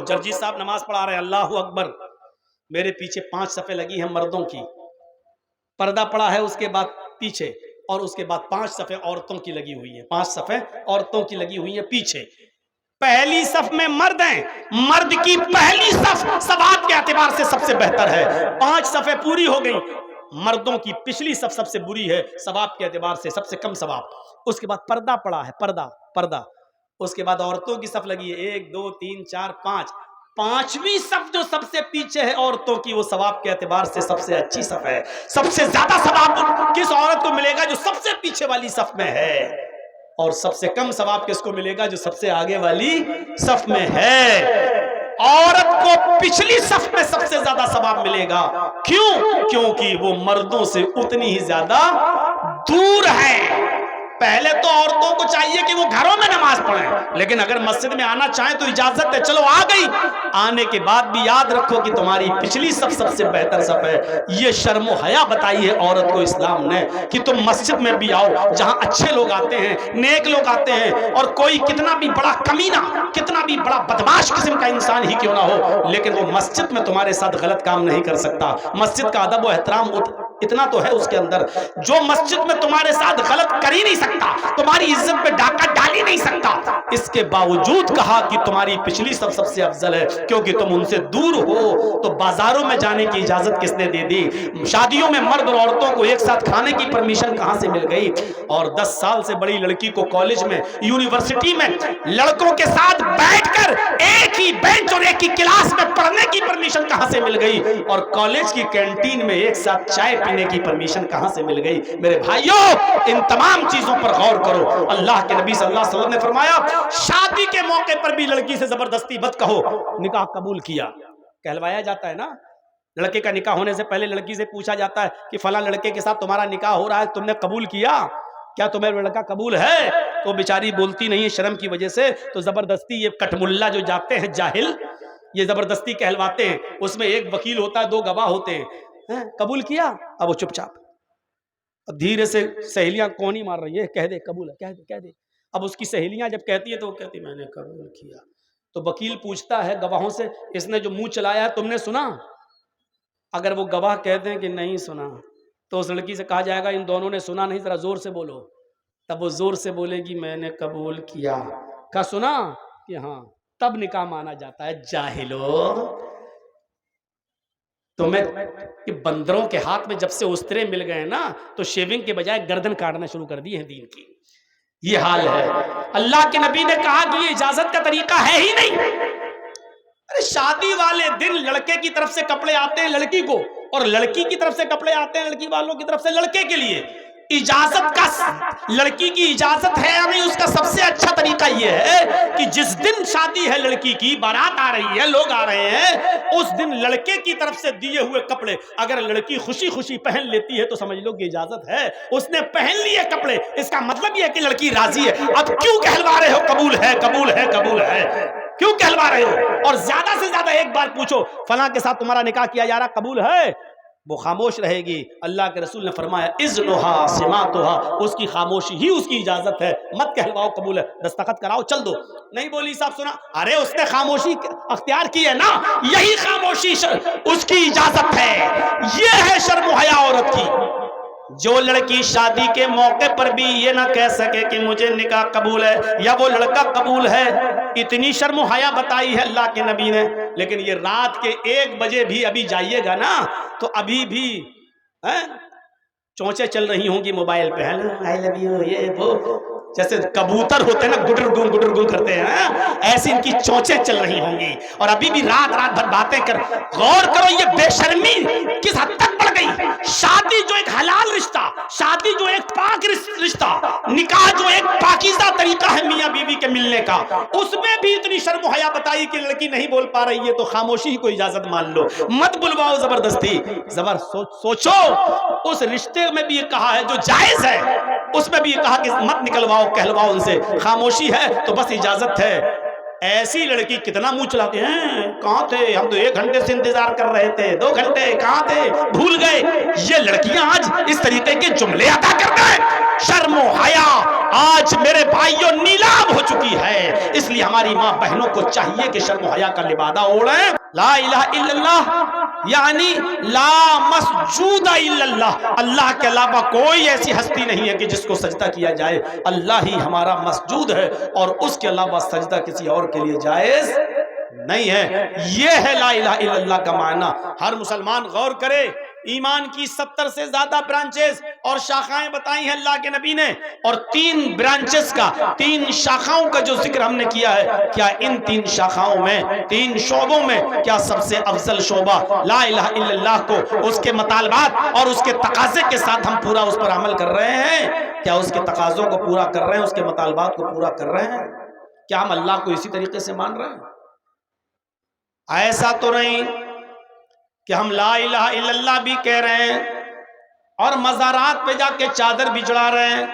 جرجی صاحب نماز پڑھا رہے ہیں، اللہ اکبر، میرے پیچھے 5 صفیں لگی ہیں مردوں کی، پردہ پڑا ہے اس کے بعد پیچھے، اور اس کے بعد 5 صفیں عورتوں کی لگی ہوئی ہیں، 5 صفیں عورتوں کی لگی ہوئی ہیں پیچھے۔ پہلی صف میں مرد ہیں، مرد کی پہلی صف ثواب کے اعتبار سے سب سے بہتر ہے، 5 صفیں پوری ہو گئی، مردوں کی پچھلی صف سب سے بری ہے، ثواب کے اعتبار سے سب سے کم ثواب۔ اس کے بعد پردہ پڑا ہے، پردہ، اس کے بعد عورتوں کی صف لگی ہے، 1 2 3 4 5، 5ویں صف جو سب سے پیچھے ہے عورتوں کی، وہ ثواب کے اعتبار سے سب سے اچھی صف ہے۔ سب سے زیادہ ثواب کس عورت کو ملے گا جو سب سے پیچھے والی صف میں ہے، اور سب سے کم ثواب کس کو ملے گا جو سب سے آگے والی صف میں ہے۔ عورت کو پچھلی صف میں سب سے زیادہ ثواب ملے گا، کیوں؟ کیونکہ وہ مردوں سے اتنی ہی زیادہ دور ہے۔ پہلے تو عورتوں کو چاہیے کہ وہ گھروں میں نماز پڑھیں، لیکن اگر مسجد میں آنا چاہیں تو اجازت ہے، چلو آ گئی، آنے کے بعد بھی یاد رکھو کہ تمہاری پچھلی صف سب سے بہتر صف ہے۔ یہ شرم و حیا بتائی ہے عورت کو اسلام نے کہ تم مسجد میں بھی آؤ جہاں اچھے لوگ آتے ہیں، نیک لوگ آتے ہیں، اور کوئی کتنا بھی بڑا کمینہ، کتنا بھی بڑا بدماش قسم کا انسان ہی کیوں نہ ہو، لیکن وہ مسجد میں تمہارے ساتھ غلط کام نہیں کر سکتا۔ مسجد کا ادب و احترام اتنا تو ہے اس کے اندر، جو مسجد میں تمہارے ساتھ غلط کر ہی نہیں سکتا، تمہاری عزت پہ ڈاکہ ڈال ہی نہیں سکتا، اس کے باوجود کہا کہ تمہاری پچھلی صف سب سے افضل ہے کیونکہ تم ان سے دور ہو۔ تو بازاروں میں جانے کی اجازت کس نے دے دی؟ شادیوں میں مرد اور عورتوں کو ایک ساتھ کھانے کی پرمیشن کہاں سے مل گئی؟ اور 10 سال سے بڑی لڑکی کو کالج میں، یونیورسٹی میں لڑکوں کے ساتھ بیٹھ کر ایک ہی بینچ اور ایک ہی کلاس میں پڑھنے کی پرمیشن کہاں سے مل گئی؟ اور کالج کی کینٹین میں ایک ساتھ چائے پینے کی پرمیشن کہاں سے مل گئی؟ میرے بھائیوں، ان تمام چیزوں پر غور کرو۔ اللہ کے نبی صلی اللہ علیہ وسلم نے فرمایا شادی کے موقع پر بھی لڑکی سے زبردستی مت کہو نکاح قبول کیا۔ کہلوایا جاتا ہے نا، لڑکے کا نکاح ہونے سے پہلے لڑکی سے پوچھا جاتا ہے کہ فلاں لڑکے کے ساتھ تمہارا نکاح ہو رہا ہے، تم نے قبول کیا؟ کیا تمہیں لڑکا قبول ہے؟ تو بیچاری بولتی نہیں ہے شرم کی وجہ سے، تو زبردستی یہ کٹ ملا جو جاتے ہیں جاہل، یہ زبردستی کہلواتے ہیں، اس میں ایک وکیل ہوتا ہے، 2 گواہ ہوتے ہیں، قبول کیا؟ اب وہ چپ چاپ، اب دھیرے سے سہیلیاں کون ہی مار رہی ہے، کہہ دے قبول ہے، کہہ دے۔ اب اس کی سہیلیاں جب کہتی ہے تو وہ کہتی میں نے قبول کیا۔ تو وکیل پوچھتا ہے گواہوں سے اس نے جو منہ چلایا ہے تم نے سنا؟ اگر وہ گواہ کہتے ہیں کہ نہیں سنا تو اس لڑکی سے کہا جائے گا ان دونوں نے سنا نہیں، ذرا زور سے بولو۔ تب وہ زور سے بولے گی میں نے قبول کیا۔ کہا سنا کہ ہاں، تب نکاح مانا جاتا ہے۔ جاہلو، تمہیں کہ بندروں کے ہاتھ میں جب سے استرے مل گئے نا تو شیونگ کے بجائے گردن کاٹنا شروع کر دی ہے دین کی، یہ حال ہے۔ اللہ کے نبی نے کہا کہ یہ اجازت کا طریقہ ہے ہی نہیں۔ ارے شادی والے دن لڑکے کی طرف سے کپڑے آتے ہیں لڑکی کو، اور لڑکی کی طرف سے کپڑے آتے ہیں لڑکی والوں کی طرف سے لڑکے کے لیے۔ اجازت کا لڑکی کی اجازت ہے یا نہیں، اس کا سب سے اچھا طریقہ یہ ہے کہ جس دن شادی ہے لڑکی کی، بارات آ رہی ہے، لوگ آ رہے ہیں، اس دن لڑکے کی طرف سے دیے ہوئے کپڑے اگر لڑکی خوشی خوشی پہن لیتی ہے تو سمجھ لو کہ اجازت ہے، اس نے پہن لیے کپڑے، اس کا مطلب یہ ہے کہ لڑکی راضی ہے۔ اب کیوں کہلوا رہے ہو قبول ہے قبول ہے قبول ہے، کیوں کہلوا رہے ہو؟ اور زیادہ سے زیادہ ایک بار پوچھو فلاں کے ساتھ تمہارا نکاح کیا جا رہا، قبول ہے؟ وہ خاموش رہے گی۔ اللہ کے رسول نے فرمایا اذنھا سماطھا، اس کی خاموشی ہی اس کی اجازت ہے، مت کہلواؤ قبول ہے، دستخط کراؤ چل دو۔ نہیں بولی صاحب سنا، ارے اس نے خاموشی اختیار کی ہے نا، یہی خاموشی اس کی اجازت ہے۔ یہ ہے شرم و حیا عورت کی۔ جو لڑکی شادی کے موقع پر بھی یہ نہ کہہ سکے کہ مجھے نکاح قبول ہے یا وہ لڑکا قبول ہے، اتنی شرم و حیا بتائی ہے اللہ کے نبی نے۔ لیکن یہ رات کے 1 بجے بھی ابھی جائیے گا نا تو ابھی بھی چونچے چل رہی ہوں گی موبائل پہ، ہیلو آئی لو یو، یہ وہ، جیسے کبوتر ہوتے ہیں نا گڈر گن کرتے ہیں، ایسی ان کی چونچیں چل رہی ہوں گی، اور ابھی بھی رات بھر باتیں کر۔ غور کرو یہ بے شرمی کس حد تک بڑھ گئی۔ شادی جو ایک حلال رشتہ، شادی جو ایک پاک رشتہ، نکاح جو ایک پاکیزہ طریقہ ہے میاں بیوی کے ملنے کا، اس میں بھی اتنی شرم و حیا بتائی کہ لڑکی نہیں بول پا رہی ہے تو خاموشی ہی کو اجازت مان لو، مت بلواؤ زبردستی۔ سوچو اس رشتے میں بھی یہ کہا ہے جو جائز ہے، اس میں بھی یہ کہا کہ مت نکلواؤ کہلواؤ ان سے، خاموشی ہے تو بس اجازت ہے۔ ایسی لڑکی کتنا منہ چلاتے ہیں، کہاں تھے ہم تو 1 گھنٹے سے انتظار کر رہے تھے، 2 گھنٹے کہاں تھے، بھول گئے۔ یہ لڑکیاں آج اس طریقے کے جملے ادا کرتے ہیں۔ شرم و حیا آج میرے بھائیوں نیلام ہو چکی ہے، اس لیے ہماری ماں بہنوں کو چاہیے کہ شرم و حیا کا لبادہ اوڑھیں۔ لا الہ الا اللہ یعنی لا مسجود الا اللہ، اللہ کے علاوہ کوئی ایسی ہستی نہیں ہے کہ جس کو سجدہ کیا جائے، اللہ ہی ہمارا مسجود ہے اور اس کے علاوہ سجدہ کسی اور کے لیے جائز نہیں ہے۔ یہ ہے لا الہ الا اللہ کا معنی۔ ہر مسلمان غور کرے، ایمان کی 70 سے زیادہ برانچز اور شاخائیں بتائی ہیں اللہ کے نبی نے، اور 3 برانچز کا، 3 شاخاؤں کا جو ذکر ہم نے کیا ہے، کیا ان 3 شاخاؤں میں، 3 شعبوں میں، کیا سب سے افضل شعبہ لا الہ الا اللہ کو اس کے مطالبات اور اس کے تقاضے کے ساتھ ہم پورا اس پر عمل کر رہے ہیں؟ کیا اس کے تقاضوں کو پورا کر رہے ہیں، اس کے مطالبات کو پورا کر رہے ہیں؟ کیا ہم اللہ کو اسی طریقے سے مان رہے ہیں؟ ایسا تو نہیں کہ ہم لا الہ الا اللہ بھی کہہ رہے ہیں اور مزارات پہ جا کے چادر بھی چڑھا رہے ہیں،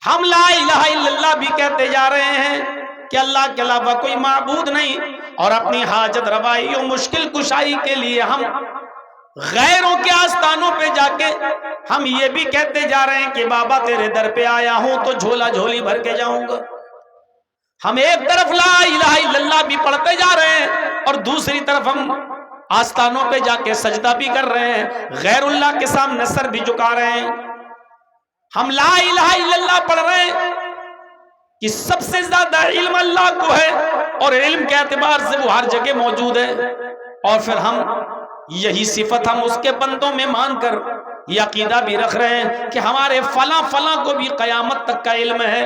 ہم لا الہ الا اللہ بھی کہتے جا رہے ہیں کہ اللہ کے علاوہ کوئی معبود نہیں، اور اپنی حاجت روائی اور مشکل کشائی کے لیے ہم غیروں کے آستانوں پہ جا کے ہم یہ بھی کہتے جا رہے ہیں کہ بابا تیرے در پہ آیا ہوں تو جھولا جھولی بھر کے جاؤں گا۔ ہم ایک طرف لا الہ الا اللہ بھی پڑھتے جا رہے ہیں اور دوسری طرف ہم آستانوں پہ جا کے سجدہ بھی کر رہے ہیں، غیر اللہ کے سامنے سر بھی جھکا رہے ہیں۔ ہم لا الہ الا اللہ پڑھ رہے ہیں کہ سب سے زیادہ علم اللہ کو ہے اور علم کے اعتبار سے وہ ہر جگہ موجود ہے، اور پھر ہم یہی صفت ہم اس کے بندوں میں مان کر یہ عقیدہ بھی رکھ رہے ہیں کہ ہمارے فلاں فلاں کو بھی قیامت تک کا علم ہے،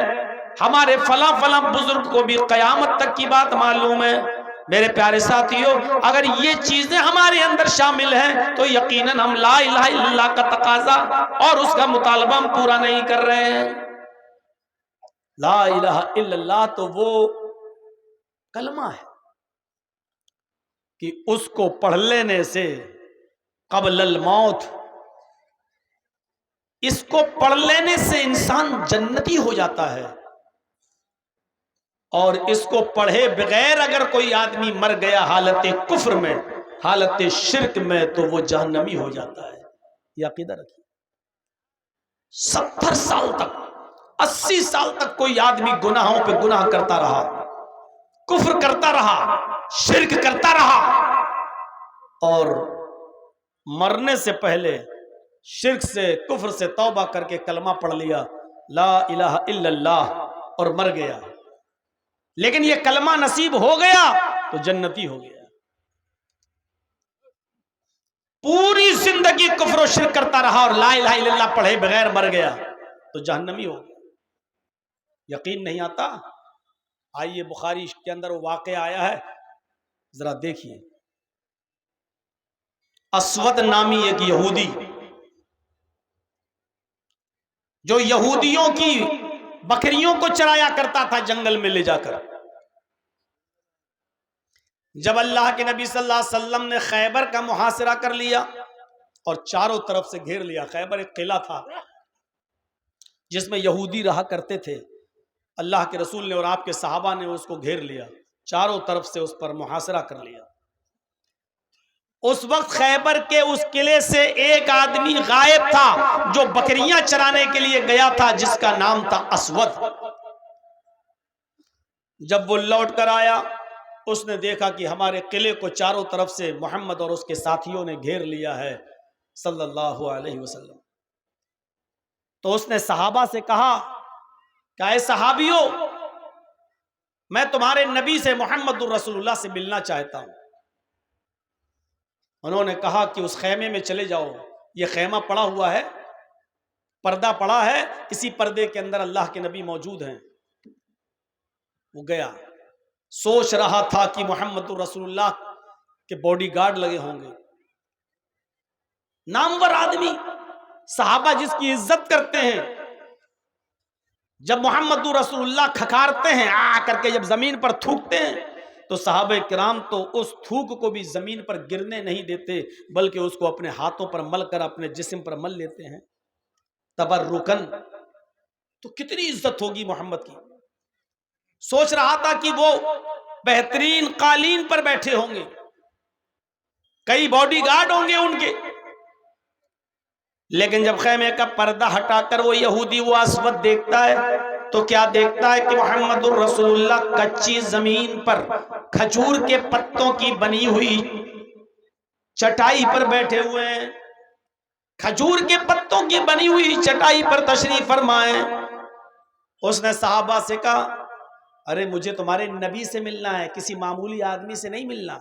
ہمارے فلاں فلاں بزرگ کو بھی قیامت تک کی بات معلوم ہے۔ میرے پیارے ساتھیوں، اگر یہ چیزیں ہمارے اندر شامل ہیں تو یقیناً ہم لا الہ الا اللہ کا تقاضا اور اس کا مطالبہ ہم پورا نہیں کر رہے ہیں۔ لا الہ الا اللہ تو وہ کلمہ ہے کہ اس کو پڑھ لینے سے قبل الموت، اس کو پڑھ لینے سے انسان جنتی ہو جاتا ہے، اور اس کو پڑھے بغیر اگر کوئی آدمی مر گیا حالت کفر میں، حالت شرک میں، تو وہ جہنمی ہو جاتا ہے۔ یہ عقیدہ رکھیے۔ 70 سال تک، 80 سال تک کوئی آدمی گناہوں پہ گناہ کرتا رہا، کفر کرتا رہا، شرک کرتا رہا، اور مرنے سے پہلے شرک سے، کفر سے توبہ کر کے کلمہ پڑھ لیا لا الہ الا اللہ اور مر گیا، لیکن یہ کلمہ نصیب ہو گیا تو جنتی ہو گیا۔ پوری زندگی کفر و شرک کرتا رہا اور لا الہ الا اللہ پڑھے بغیر مر گیا تو جہنمی ہو گیا۔ یقین نہیں آتا؟ آئیے بخاری کے اندر وہ واقعہ آیا ہے، ذرا دیکھیے۔ اسود نامی ایک یہودی جو یہودیوں کی بکریوں کو چرایا کرتا تھا جنگل میں لے جا کر، جب اللہ کے نبی صلی اللہ علیہ وسلم نے خیبر کا محاصرہ کر لیا اور چاروں طرف سے گھیر لیا، خیبر ایک قلعہ تھا جس میں یہودی رہا کرتے تھے، اللہ کے رسول نے اور آپ کے صحابہ نے اس کو گھیر لیا، چاروں طرف سے اس پر محاصرہ کر لیا۔ اس وقت خیبر کے اس قلعے سے ایک آدمی غائب تھا جو بکریاں چرانے کے لیے گیا تھا، جس کا نام تھا اسود۔ جب وہ لوٹ کر آیا، اس نے دیکھا کہ ہمارے قلعے کو چاروں طرف سے محمد اور اس کے ساتھیوں نے گھیر لیا ہے صلی اللہ علیہ وسلم۔ تو اس نے صحابہ سے کہا کہ اے صحابیوں، میں تمہارے نبی سے محمد الرسول اللہ سے ملنا چاہتا ہوں۔ انہوں نے کہا کہ اس خیمے میں چلے جاؤ، یہ خیمہ پڑا ہوا ہے، پردہ پڑا ہے، اسی پردے کے اندر اللہ کے نبی موجود ہیں۔ وہ گیا، سوچ رہا تھا کہ محمد الرسول اللہ کے باڈی گارڈ لگے ہوں گے، نامور آدمی، صحابہ جس کی عزت کرتے ہیں، جب محمد الرسول اللہ کھکارتے ہیں آ کر کے، جب زمین پر تھوکتے ہیں تو صحابہ کرام تو اس تھوک کو بھی زمین پر گرنے نہیں دیتے، بلکہ اس کو اپنے ہاتھوں پر مل کر اپنے جسم پر مل لیتے ہیں تبرکن۔ تو کتنی عزت ہوگی محمد کی۔ سوچ رہا تھا کہ وہ بہترین قالین پر بیٹھے ہوں گے، کئی باڈی گارڈ ہوں گے ان کے، لیکن جب خیمے کا پردہ ہٹا کر وہ یہودی وہ اسود دیکھتا ہے تو کیا دیکھتا ہے کہ محمد الرسول اللہ کچی زمین پر کھجور کے پتوں کی بنی ہوئی چٹائی پر بیٹھے ہوئے ہیں، کھجور کے پتوں کی بنی ہوئی چٹائی پر تشریف فرمائے۔ اس نے صحابہ سے کہا ارے مجھے تمہارے نبی سے ملنا ہے، کسی معمولی آدمی سے نہیں ملنا۔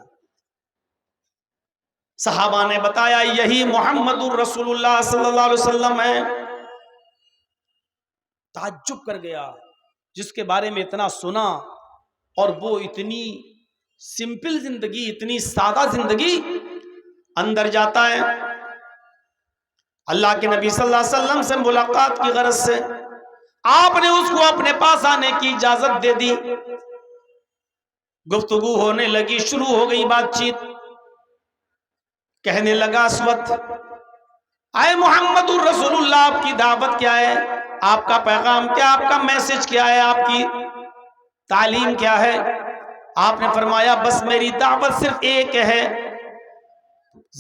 صحابہ نے بتایا یہی محمد الرسول اللہ صلی اللہ علیہ وسلم ہے۔ تعجب کر گیا، جس کے بارے میں اتنا سنا اور وہ اتنی سمپل زندگی، اتنی سادہ زندگی، اندر جاتا ہے۔ اللہ کے نبی صلی اللہ علیہ وسلم سے ملاقات کی غرض سے آپ نے اس کو اپنے پاس آنے کی اجازت دے دی۔ گفتگو ہونے لگی، شروع ہو گئی بات چیت۔ کہنے لگا اسود اے محمد الرسول اللہ، آپ کی دعوت کیا ہے؟ آپ کا پیغام کیا؟ آپ کا میسج کیا ہے؟ آپ کی تعلیم کیا ہے؟ آپ نے فرمایا بس میری دعوت صرف ایک ہے،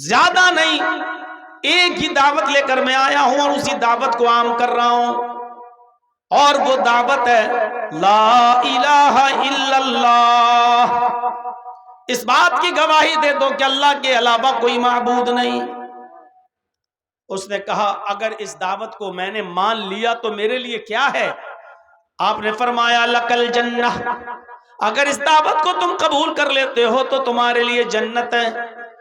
زیادہ نہیں، ایک ہی دعوت لے کر میں آیا ہوں اور اسی دعوت کو عام کر رہا ہوں، اور وہ دعوت ہے لا الہ الا اللہ۔ اس بات کی گواہی دے دو کہ اللہ کے علاوہ کوئی معبود نہیں۔ اس نے کہا اگر اس دعوت کو میں نے مان لیا تو میرے لیے کیا ہے؟ آپ نے فرمایا لکل جنہ، اگر اس دعوت کو تم قبول کر لیتے ہو تو تمہارے لیے جنت ہے،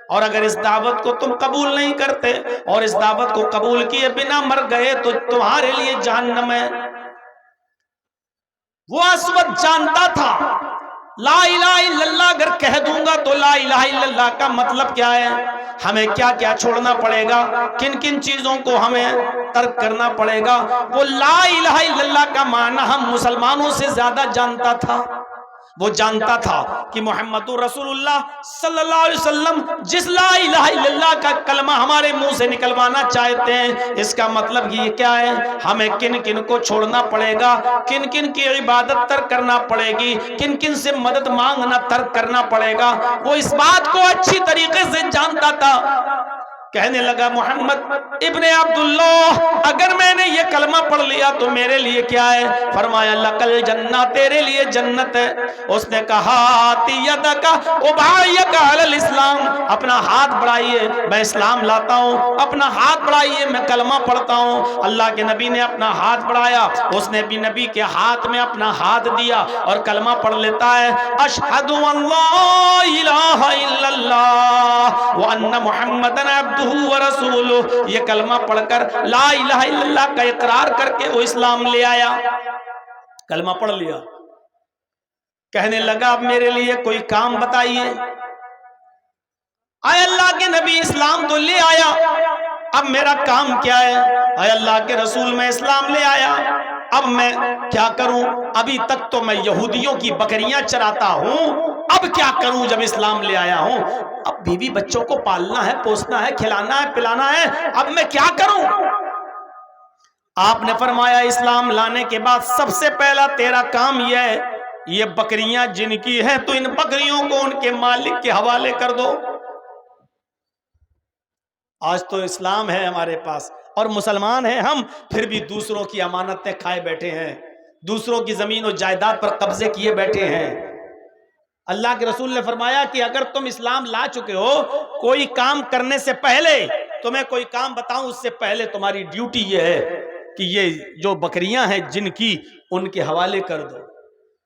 اور اگر اس دعوت کو تم قبول نہیں کرتے اور اس دعوت کو قبول کیے بنا مر گئے تو تمہارے لیے جہنم ہے۔ وہ اسود جانتا تھا لا الہ الا اللہ اگر کہہ دوں گا تو لا الہ الا اللہ کا مطلب کیا ہے، ہمیں کیا کیا چھوڑنا پڑے گا، کن کن چیزوں کو ہمیں ترک کرنا پڑے گا۔ وہ لا الہ الا اللہ کا معنی ہم مسلمانوں سے زیادہ جانتا تھا۔ وہ جانتا تھا کہ محمد رسول اللہ صلی اللہ علیہ وسلم جس لا الہ الا اللہ کا کلمہ ہمارے منہ سے نکلوانا چاہتے ہیں، اس کا مطلب یہ کیا ہے، ہمیں کن کن کو چھوڑنا پڑے گا، کن کن کی عبادت ترک کرنا پڑے گی، کن کن سے مدد مانگنا ترک کرنا پڑے گا۔ وہ اس بات کو اچھی طریقے سے جانتا تھا۔ کہنے لگا محمد ابن عبداللہ اگر میں نے یہ کلمہ پڑھ لیا تو میرے لیے کیا ہے؟ فرمایا لکل جنہ، تیرے لیے جنت ہے۔ اس نے کہا آتی یدک ابایک علی الاسلام، اپنا ہاتھ بڑھائیے میں اسلام لاتا ہوں، اپنا ہاتھ بڑھائیے میں کلمہ پڑھتا ہوں۔ اللہ کے نبی نے اپنا ہاتھ بڑھایا، اس نے بھی نبی کے ہاتھ میں اپنا ہاتھ دیا اور کلمہ پڑھ لیتا ہے اشہد ان لا الہ الا اللہ وان محمدن عبدہ ورسولہ۔ یہ کلمہ پڑھ کر لا الہ الا اللہ کا اقرار کر کے وہ اسلام لے آیا، کلمہ پڑھ لیا۔ کہنے لگا اب میرے لیے کوئی کام بتائیے۔ اے اللہ کے نبی اسلام تو لے آیا، اب میرا کام کیا ہے؟ اے اللہ کے رسول میں اسلام لے آیا، اب میں کیا کروں؟ ابھی تک تو میں یہودیوں کی بکریاں چراتا ہوں، اب کیا کروں جب اسلام لے آیا ہوں؟ اب بیوی بچوں کو پالنا ہے، پوسنا ہے، کھلانا ہے، پلانا ہے، اب میں کیا کروں؟ آپ نے فرمایا اسلام لانے کے بعد سب سے پہلا تیرا کام یہ ہے، یہ بکریاں جن کی ہیں تو ان بکریوں کو ان کے مالک کے حوالے کر دو۔ آج تو اسلام ہے ہمارے پاس اور مسلمان ہیں ہم، پھر بھی دوسروں کی امانتیں کھائے بیٹھے ہیں، دوسروں کی زمین و جائیداد پر قبضے کیے بیٹھے ہیں۔ اللہ کے رسول نے فرمایا کہ اگر تم اسلام لا چکے ہو، کوئی کام کرنے سے پہلے تمہیں کوئی کام بتاؤں اس سے پہلے تمہاری ڈیوٹی یہ ہے کہ یہ جو بکریاں ہیں جن کی ان کے حوالے کر دو،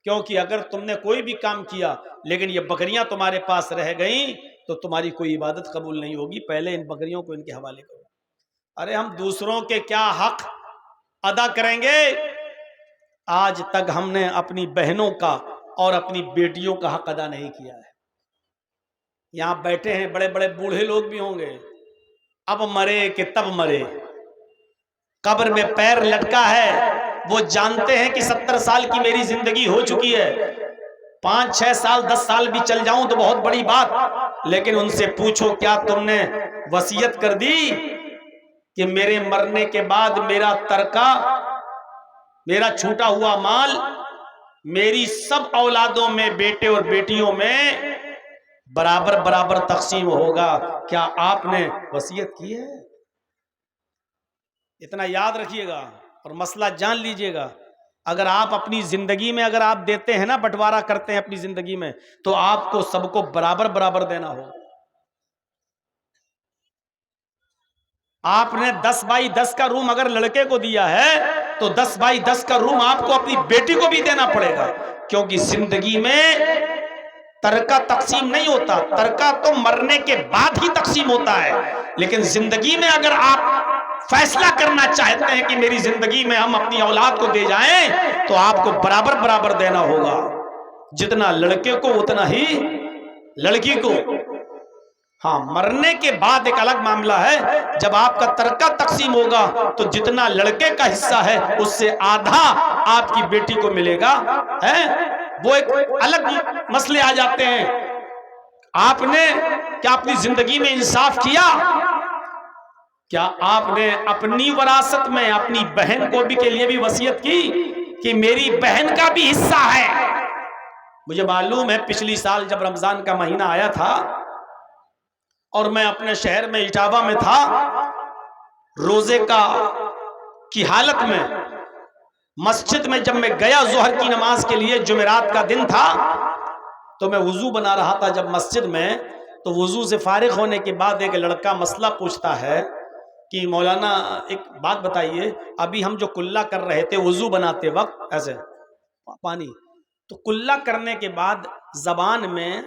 کیونکہ اگر تم نے کوئی بھی کام کیا لیکن یہ بکریاں تمہارے پاس رہ گئیں تو تمہاری کوئی عبادت قبول نہیں ہوگی، پہلے ان بکریوں کو ان کے حوالے کرو۔ ارے ہم دوسروں کے کیا حق ادا کریں گے؟ آج تک ہم نے اپنی بہنوں کا اور اپنی بیٹیوں کا حق ادا نہیں کیا ہے۔ یہاں بیٹھے ہیں بڑے بڑے بوڑھے لوگ بھی ہوں گے، اب مرے کہ تب مرے، قبر میں پیر لٹکا ہے، وہ جانتے ہیں کہ 70 سال کی میری زندگی ہو چکی ہے، 5 6 سال 10 سال بھی چل جاؤں تو بہت بڑی بات، لیکن ان سے پوچھو کیا تم نے وصیت کر دی کہ میرے مرنے کے بعد میرا ترکہ، میرا چھوٹا ہوا مال میری سب اولادوں میں، بیٹے اور بیٹیوں میں برابر برابر تقسیم ہوگا؟ کیا آپ نے وصیت کی ہے؟ اتنا یاد رکھیے گا اور مسئلہ جان لیجئے گا، اگر آپ اپنی زندگی میں اگر آپ دیتے ہیں نا، بٹوارا کرتے ہیں اپنی زندگی میں، تو آپ کو سب کو برابر برابر دینا ہوگا۔ آپ نے 10x10 کا روم اگر لڑکے کو دیا ہے تو 10x10 کا روم آپ کو اپنی بیٹی کو بھی دینا پڑے گا، کیونکہ زندگی میں ترکہ تقسیم نہیں ہوتا، ترکہ تو مرنے کے بعد ہی تقسیم ہوتا ہے، لیکن زندگی میں اگر آپ فیصلہ کرنا چاہتے ہیں کہ میری زندگی میں ہم اپنی اولاد کو دے جائیں تو آپ کو برابر برابر دینا ہوگا، جتنا لڑکے کو اتنا ہی لڑکی کو۔ ہاں، مرنے کے بعد ایک الگ معاملہ ہے، جب آپ کا ترکہ تقسیم ہوگا تو جتنا لڑکے کا حصہ ہے اس سے آدھا آپ کی بیٹی کو ملے گا، وہ ایک الگ مسئلے آ جاتے ہیں۔ آپ نے کیا اپنی زندگی میں انصاف کیا؟ کیا آپ نے اپنی وراثت میں اپنی بہن کو بھی کے لیے بھی وصیت کی کہ میری بہن کا بھی حصہ ہے؟ مجھے معلوم ہے پچھلی سال جب رمضان کا مہینہ آیا تھا اور میں اپنے شہر میں اٹاوا میں تھا، روزے کی حالت میں مسجد میں جب میں گیا ظہر کی نماز کے لیے، جمعرات کا دن تھا، تو میں وضو بنا رہا تھا جب مسجد میں، تو وضو سے فارغ ہونے کے بعد ایک لڑکا مسئلہ پوچھتا ہے کہ مولانا ایک بات بتائیے، ابھی ہم جو کلہ کر رہے تھے وضو بناتے وقت ایسے پانی، تو کلہ کرنے کے بعد زبان میں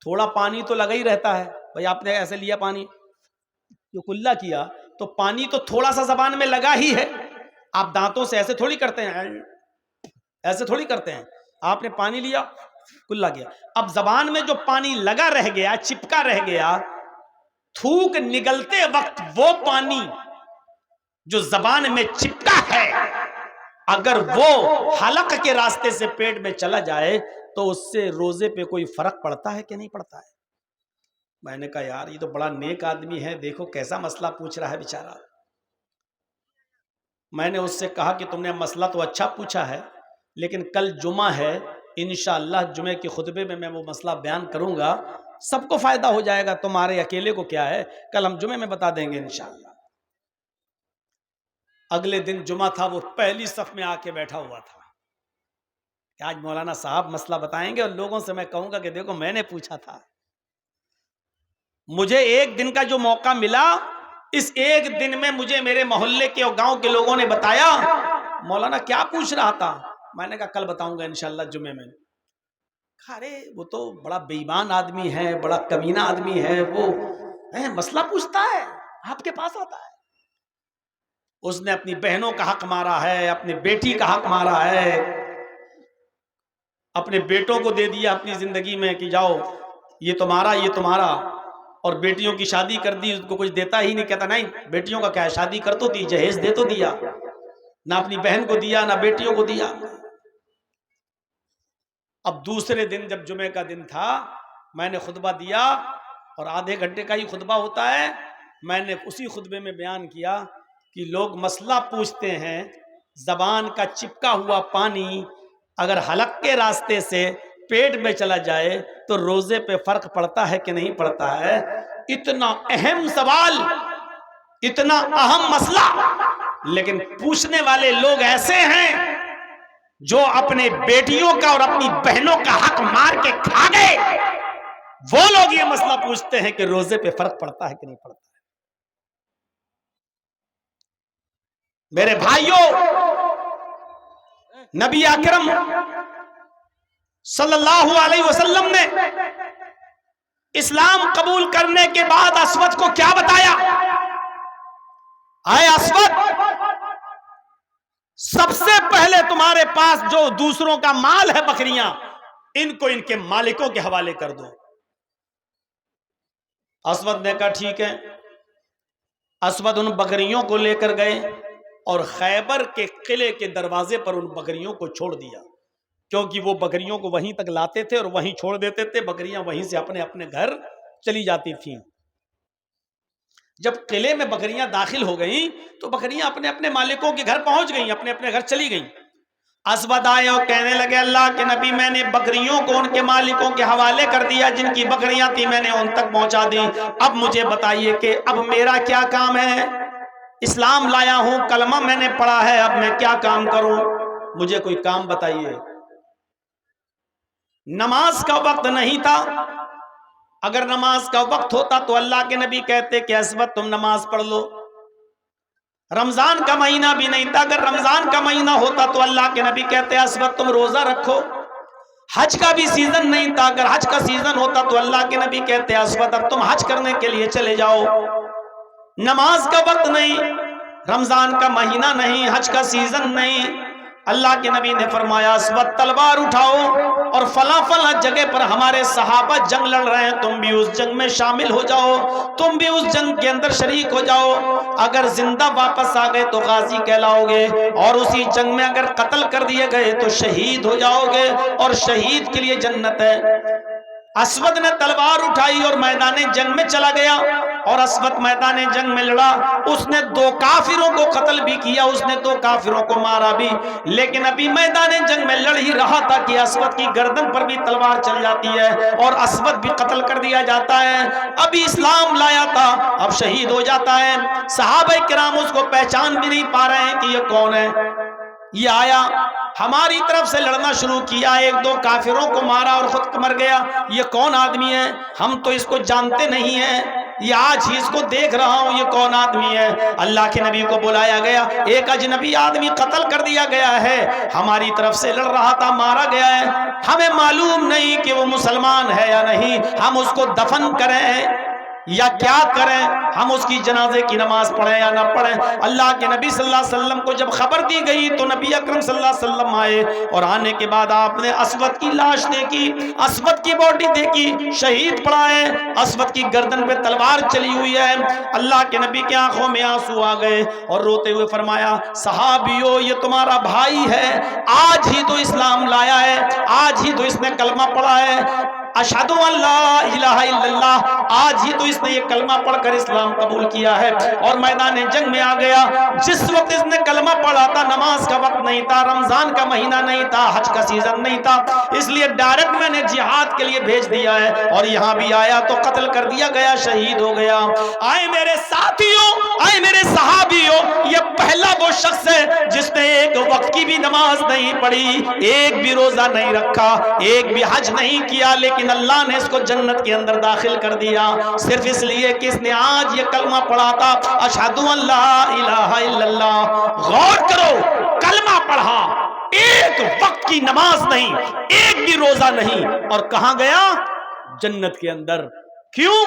تھوڑا پانی تو لگا ہی رہتا ہے، بھائی آپ نے ایسے لیا پانی، جو کلہ کیا تو پانی تو تھوڑا سا زبان میں لگا ہی ہے، آپ دانتوں سے ایسے تھوڑی کرتے ہیں، ایسے تھوڑی کرتے ہیں، آپ نے پانی لیا کلہ کیا، اب زبان میں جو پانی لگا رہ گیا، چپکا رہ گیا، تھوک نگلتے وقت وہ پانی جو زبان میں چپکا ہے اگر وہ حلق کے راستے سے پیٹ میں چلا جائے تو اس سے روزے پہ کوئی فرق پڑتا ہے کہ نہیں پڑتا ہے؟ میں نے کہا یار یہ تو بڑا نیک آدمی ہے، دیکھو کیسا مسئلہ پوچھ رہا ہے بیچارہ۔ میں نے اس سے کہا کہ تم نے مسئلہ تو اچھا پوچھا ہے، لیکن کل جمعہ ہے، انشاءاللہ جمعے کے خطبے میں وہ مسئلہ بیان کروں گا، سب کو فائدہ ہو جائے گا، تمہارے اکیلے کو کیا ہے، کل ہم جمعے میں بتا دیں گے انشاءاللہ۔ اگلے دن جمعہ تھا، وہ پہلی صف میں آ کے بیٹھا ہوا تھا کہ آج مولانا صاحب مسئلہ بتائیں گے اور لوگوں سے میں کہوں گا کہ دیکھو میں نے پوچھا تھا۔ مجھے ایک دن کا جو موقع ملا، اس ایک دن میں مجھے میرے محلے کے اور گاؤں کے لوگوں نے بتایا مولانا کیا پوچھ رہا تھا، میں نے کہا کل بتاؤں گا انشاءاللہ جمعے میں۔ ارے وہ تو بڑا بے ایمان آدمی ہے، بڑا کمینہ آدمی ہے، وہ مسئلہ پوچھتا ہے آپ کے پاس آتا ہے، اس نے اپنی بہنوں کا حق مارا ہے، اپنی بیٹی کا حق مارا ہے، اپنے بیٹوں کو دے دیا اپنی زندگی میں کہ جاؤ یہ تمہارا یہ تمہارا، اور بیٹیوں کی شادی کر دی، اس کو کچھ دیتا ہی نہیں، کہتا نہیں بیٹیوں کا کیا ہے، شادی کر تو دی، جہیز دے تو دیا، نہ اپنی بہن کو دیا نہ بیٹیوں کو دیا۔ اب دوسرے دن جب جمعے کا دن تھا، میں نے خطبہ دیا اور آدھے گھنٹے کا ہی خطبہ ہوتا ہے، میں نے اسی خطبے میں بیان کیا کہ لوگ مسئلہ پوچھتے ہیں، زبان کا چپکا ہوا پانی اگر حلق کے راستے سے پیٹ میں چلا جائے تو روزے پہ فرق پڑتا ہے کہ نہیں پڑتا ہے؟ اتنا اہم سوال، اتنا اہم مسئلہ، لیکن پوچھنے والے لوگ ایسے ہیں جو اپنے بیٹیوں کا اور اپنی بہنوں کا حق مار کے کھا گئے، وہ لوگ یہ مسئلہ پوچھتے ہیں کہ روزے پہ فرق پڑتا ہے کہ نہیں پڑتا ہے۔ میرے بھائیوں، نبی اکرم صلی اللہ علیہ وسلم نے اسلام قبول کرنے کے بعد اسود کو کیا بتایا؟ اے اسود، سب سے پہلے تمہارے پاس جو دوسروں کا مال ہے بکریاں، ان کو ان کے مالکوں کے حوالے کر دو۔ اسود نے کہا ٹھیک ہے۔ اسود ان بکریوں کو لے کر گئے اور خیبر کے قلعے کے دروازے پر ان بکریوں کو چھوڑ دیا، کیونکہ وہ بکریوں کو وہیں تک لاتے تھے اور وہیں چھوڑ دیتے تھے، بکریاں وہیں سے اپنے اپنے گھر چلی جاتی تھیں۔ جب قلعے میں بکریاں داخل ہو گئیں تو بکریاں اپنے اپنے مالکوں کے گھر پہنچ گئیں، اپنے اپنے گھر چلی گئیں۔ اسود آئے اور کہنے لگے اللہ کے نبی، میں نے بکریوں کو ان کے مالکوں کے حوالے کر دیا، جن کی بکریاں تھیں میں نے ان تک پہنچا دی، اب مجھے بتائیے کہ اب میرا کیا کام ہے؟ اسلام لایا ہوں، کلمہ میں نے پڑھا ہے، اب میں کیا کام کروں؟ مجھے کوئی کام بتائیے۔ نماز کا وقت نہیں تھا، اگر نماز کا وقت ہوتا تو اللہ کے نبی کہتے کہ اسود تم نماز پڑھ لو۔ رمضان کا مہینہ بھی نہیں تھا، اگر رمضان کا مہینہ ہوتا تو اللہ کے نبی کہتے اسود تم روزہ رکھو۔ حج کا بھی سیزن نہیں تھا، اگر حج کا سیزن ہوتا تو اللہ کے نبی کہتے اسود اب تم حج کرنے کے لیے چلے جاؤ۔ نماز کا وقت نہیں، رمضان کا مہینہ نہیں، حج کا سیزن نہیں، اللہ کے نبی نے فرمایا اسود تلوار اٹھاؤ اور فلاں فلاں جگہ پر ہمارے صحابہ جنگ لڑ رہے ہیں، تم بھی اس جنگ میں شامل ہو جاؤ، تم بھی اس جنگ کے اندر شریک ہو جاؤ۔ اگر زندہ واپس آ گئے تو غازی کہلاؤ گے، اور اسی جنگ میں اگر قتل کر دیے گئے تو شہید ہو جاؤ گے، اور شہید کے لیے جنت ہے۔ اسود نے تلوار اٹھائی اور میدان جنگ میں چلا گیا، اور اسود میدان جنگ میں لڑا، اس نے 2 کافروں کو قتل بھی کیا، اس نے 2 کافروں کو مارا بھی، لیکن ابھی میدان جنگ میں لڑ ہی رہا تھا کہ اسود کی گردن پر بھی تلوار چل جاتی ہے اور اسود بھی قتل کر دیا جاتا ہے۔ ابھی اسلام لایا تھا، اب شہید ہو جاتا ہے۔ صحابہ کرام اس کو پہچان بھی نہیں پا رہے ہیں کہ یہ کون ہے۔ یہ آیا، ہماری طرف سے لڑنا شروع کیا، 1-2 کافروں کو مارا اور خود مر گیا۔ یہ کون آدمی ہے؟ ہم تو اس کو جانتے نہیں ہیں، یہ آج ہی اس کو دیکھ رہا ہوں، یہ کون آدمی ہے؟ اللہ کے نبی کو بلایا گیا، ایک اجنبی آدمی قتل کر دیا گیا ہے، ہماری طرف سے لڑ رہا تھا، مارا گیا ہے، ہمیں معلوم نہیں کہ وہ مسلمان ہے یا نہیں، ہم اس کو دفن کریں یا کیا کریں، ہم اس کی جنازے کی نماز پڑھیں یا نہ پڑھیں۔ اللہ کے نبی صلی اللہ علیہ وسلم کو جب خبر دی گئی تو نبی اکرم صلی اللہ علیہ وسلم آئے، اور آنے کے بعد آپ نے اسود کی لاش دیکھی، اسود کی باڈی دیکھی، شہید پڑا ہے، اسود کی گردن پہ تلوار چلی ہوئی ہے۔ اللہ کے نبی کی آنکھوں میں آنسو آ گئے اور روتے ہوئے فرمایا صحابیو یہ تمہارا بھائی ہے، آج ہی تو اسلام لایا ہے، آج ہی تو اس نے کلمہ پڑھا ہے، اشہدو ان لا الہ الا اللہ، آج ہی تو اس نے یہ کلمہ پڑھ کر اسلام قبول کیا ہے اور میدان جنگ میں آ گیا۔ جس وقت اس نے کلمہ پڑھا تھا نماز کا وقت نہیں تھا، رمضان کا مہینہ نہیں تھا، حج کا سیزن نہیں تھا، اس لیے ڈائریکٹ میں نے جہاد کے لیے بھیج دیا ہے، اور یہاں بھی آیا تو قتل کر دیا گیا، شہید ہو گیا۔ آئے میرے ساتھیوں، آئے میرے صحابیوں، یہ پہلا وہ شخص ہے جس نے ایک وقت کی بھی نماز نہیں پڑھی، ایک بھی روزہ نہیں رکھا، ایک بھی حج نہیں کیا، لیکن اللہ نے اس کو جنت کے اندر داخل کر دیا، صرف اس لیے کہ اس نے آج یہ کلمہ پڑھا تھا اشہدو ان لا الہ الا اللہ۔ غور کرو، کلمہ پڑھا، ایک وقت کی نماز نہیں، ایک بھی روزہ نہیں، اور کہاں گیا؟ جنت کے اندر۔ کیوں؟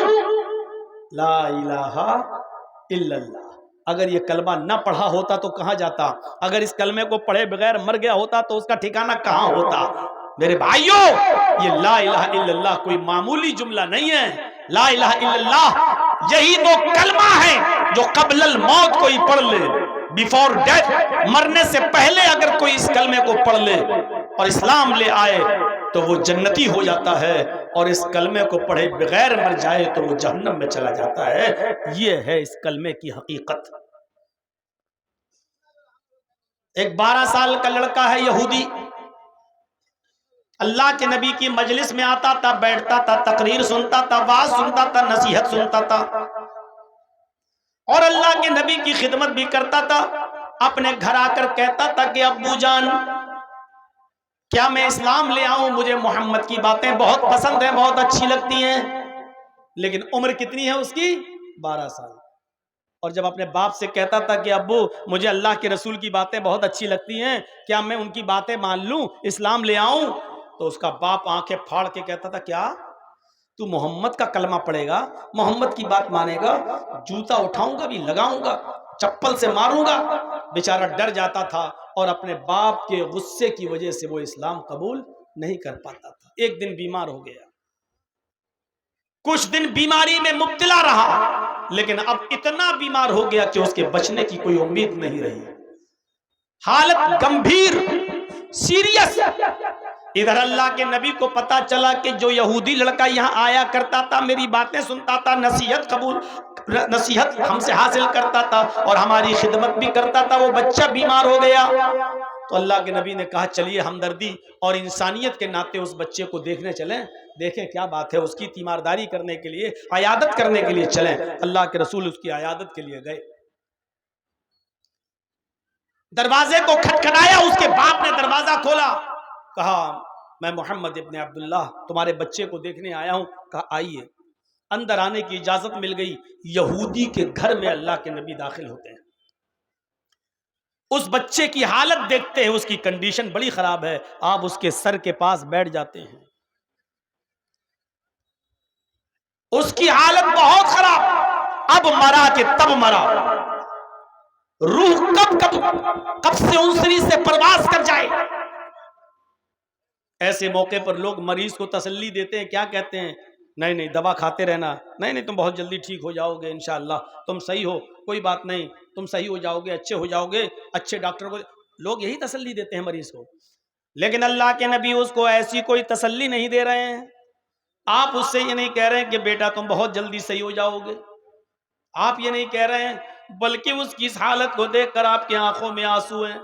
لا الہ الا اللہ۔ اگر یہ کلمہ نہ پڑھا ہوتا تو کہاں جاتا؟ اگر اس کلمے کو پڑھے بغیر مر گیا ہوتا تو اس کا ٹھکانہ کہاں ہوتا؟ میرے بھائیوں، یہ لا الہ الا اللہ کوئی معمولی جملہ نہیں ہے۔ لا الہ الا اللہ یہی وہ کلمہ ہے جو قبل الموت کوئی پڑھ لے، بیفور ڈیتھ، مرنے سے پہلے اگر کوئی اس کلمے کو پڑھ لے اور اسلام لے آئے تو وہ جنتی ہو جاتا ہے، اور اس کلمے کو پڑھے بغیر مر جائے تو وہ جہنم میں چلا جاتا ہے۔ یہ ہے اس کلمے کی حقیقت۔ ایک 12 سال کا لڑکا ہے یہودی، اللہ کے نبی کی مجلس میں آتا تھا، بیٹھتا تھا، تقریر سنتا تھا، واعظ سنتا تھا، نصیحت سنتا تھا، اور اللہ کے نبی کی خدمت بھی کرتا تھا۔ اپنے گھر آ کر کہتا تھا کہ ابو جان کیا میں اسلام لے آؤں؟ مجھے محمد کی باتیں بہت پسند ہیں، بہت اچھی لگتی ہیں۔ لیکن عمر کتنی ہے اس کی؟ 12 سال۔ اور جب اپنے باپ سے کہتا تھا کہ ابو مجھے اللہ کے رسول کی باتیں بہت اچھی لگتی ہیں، کیا میں ان کی باتیں مان لوں، اسلام لے آؤں؟ تو اس کا باپ آنکھیں پھاڑ کے کہتا تھا کیا تو محمد کا کلمہ پڑھے گا، محمد کی بات مانے گا؟ جوتا اٹھاؤں گا بھی، لگاؤں گا، چپل سے ماروں گا۔ بیچارہ ڈر جاتا تھا اور اپنے باپ کے غصے کی وجہ سے وہ اسلام قبول نہیں کر پاتا تھا۔ ایک دن بیمار ہو گیا، کچھ دن بیماری میں مبتلا رہا، لیکن اب اتنا بیمار ہو گیا کہ اس کے بچنے کی کوئی امید نہیں رہی، حالت گمبھیر، سیریس۔ ادھر اللہ کے نبی کو پتا چلا کہ جو یہودی لڑکا یہاں آیا کرتا تھا، میری باتیں سنتا تھا، نصیحت ہم سے حاصل کرتا تھا اور ہماری خدمت بھی کرتا تھا، وہ بچہ بیمار ہو گیا۔ تو اللہ کے نبی نے کہا چلیے ہمدردی اور انسانیت کے ناطے اس بچے کو دیکھنے چلیں، دیکھیں کیا بات ہے، اس کی تیمارداری کرنے کے لیے، عیادت کرنے کے لیے چلیں۔ اللہ کے رسول اس کی عیادت کے لیے گئے۔ دروازے کو کھٹکھٹایا، اس کے باپ نے دروازہ کھولا، کہا میں محمد ابن عبداللہ تمہارے بچے کو دیکھنے آیا ہوں۔ کہا آئیے۔ اندر آنے کی اجازت مل گئی۔ یہودی کے گھر میں اللہ کے نبی داخل ہوتے ہیں۔ اس بچے کی حالت دیکھتے ہیں، اس کی کنڈیشن بڑی خراب ہے، آپ اس کے سر کے پاس بیٹھ جاتے ہیں، اس کی حالت بہت خراب، اب مرا کہ تب مرا، روح کب سے انسری سے پرواز کر جائے۔ ایسے موقع پر لوگ مریض کو تسلی دیتے ہیں، کیا کہتے ہیں؟ نہیں نہیں دوا کھاتے رہنا، نہیں نہیں تم بہت جلدی ٹھیک ہو جاؤ گے انشاءاللہ، تم صحیح ہو، کوئی بات نہیں، تم صحیح ہو جاؤ گے، اچھے ہو جاؤ گے، اچھے ڈاکٹر کو۔ لوگ یہی تسلی دیتے ہیں مریض کو، لیکن اللہ کے نبی اس کو ایسی کوئی تسلی نہیں دے رہے ہیں۔ آپ اس سے یہ نہیں کہہ رہے ہیں کہ بیٹا تم بہت جلدی صحیح ہو جاؤ گے، آپ یہ نہیں کہہ رہے ہیں، بلکہ اس کی اس حالت کو دیکھ کر آپ کی آنکھوں میں آنسو ہیں،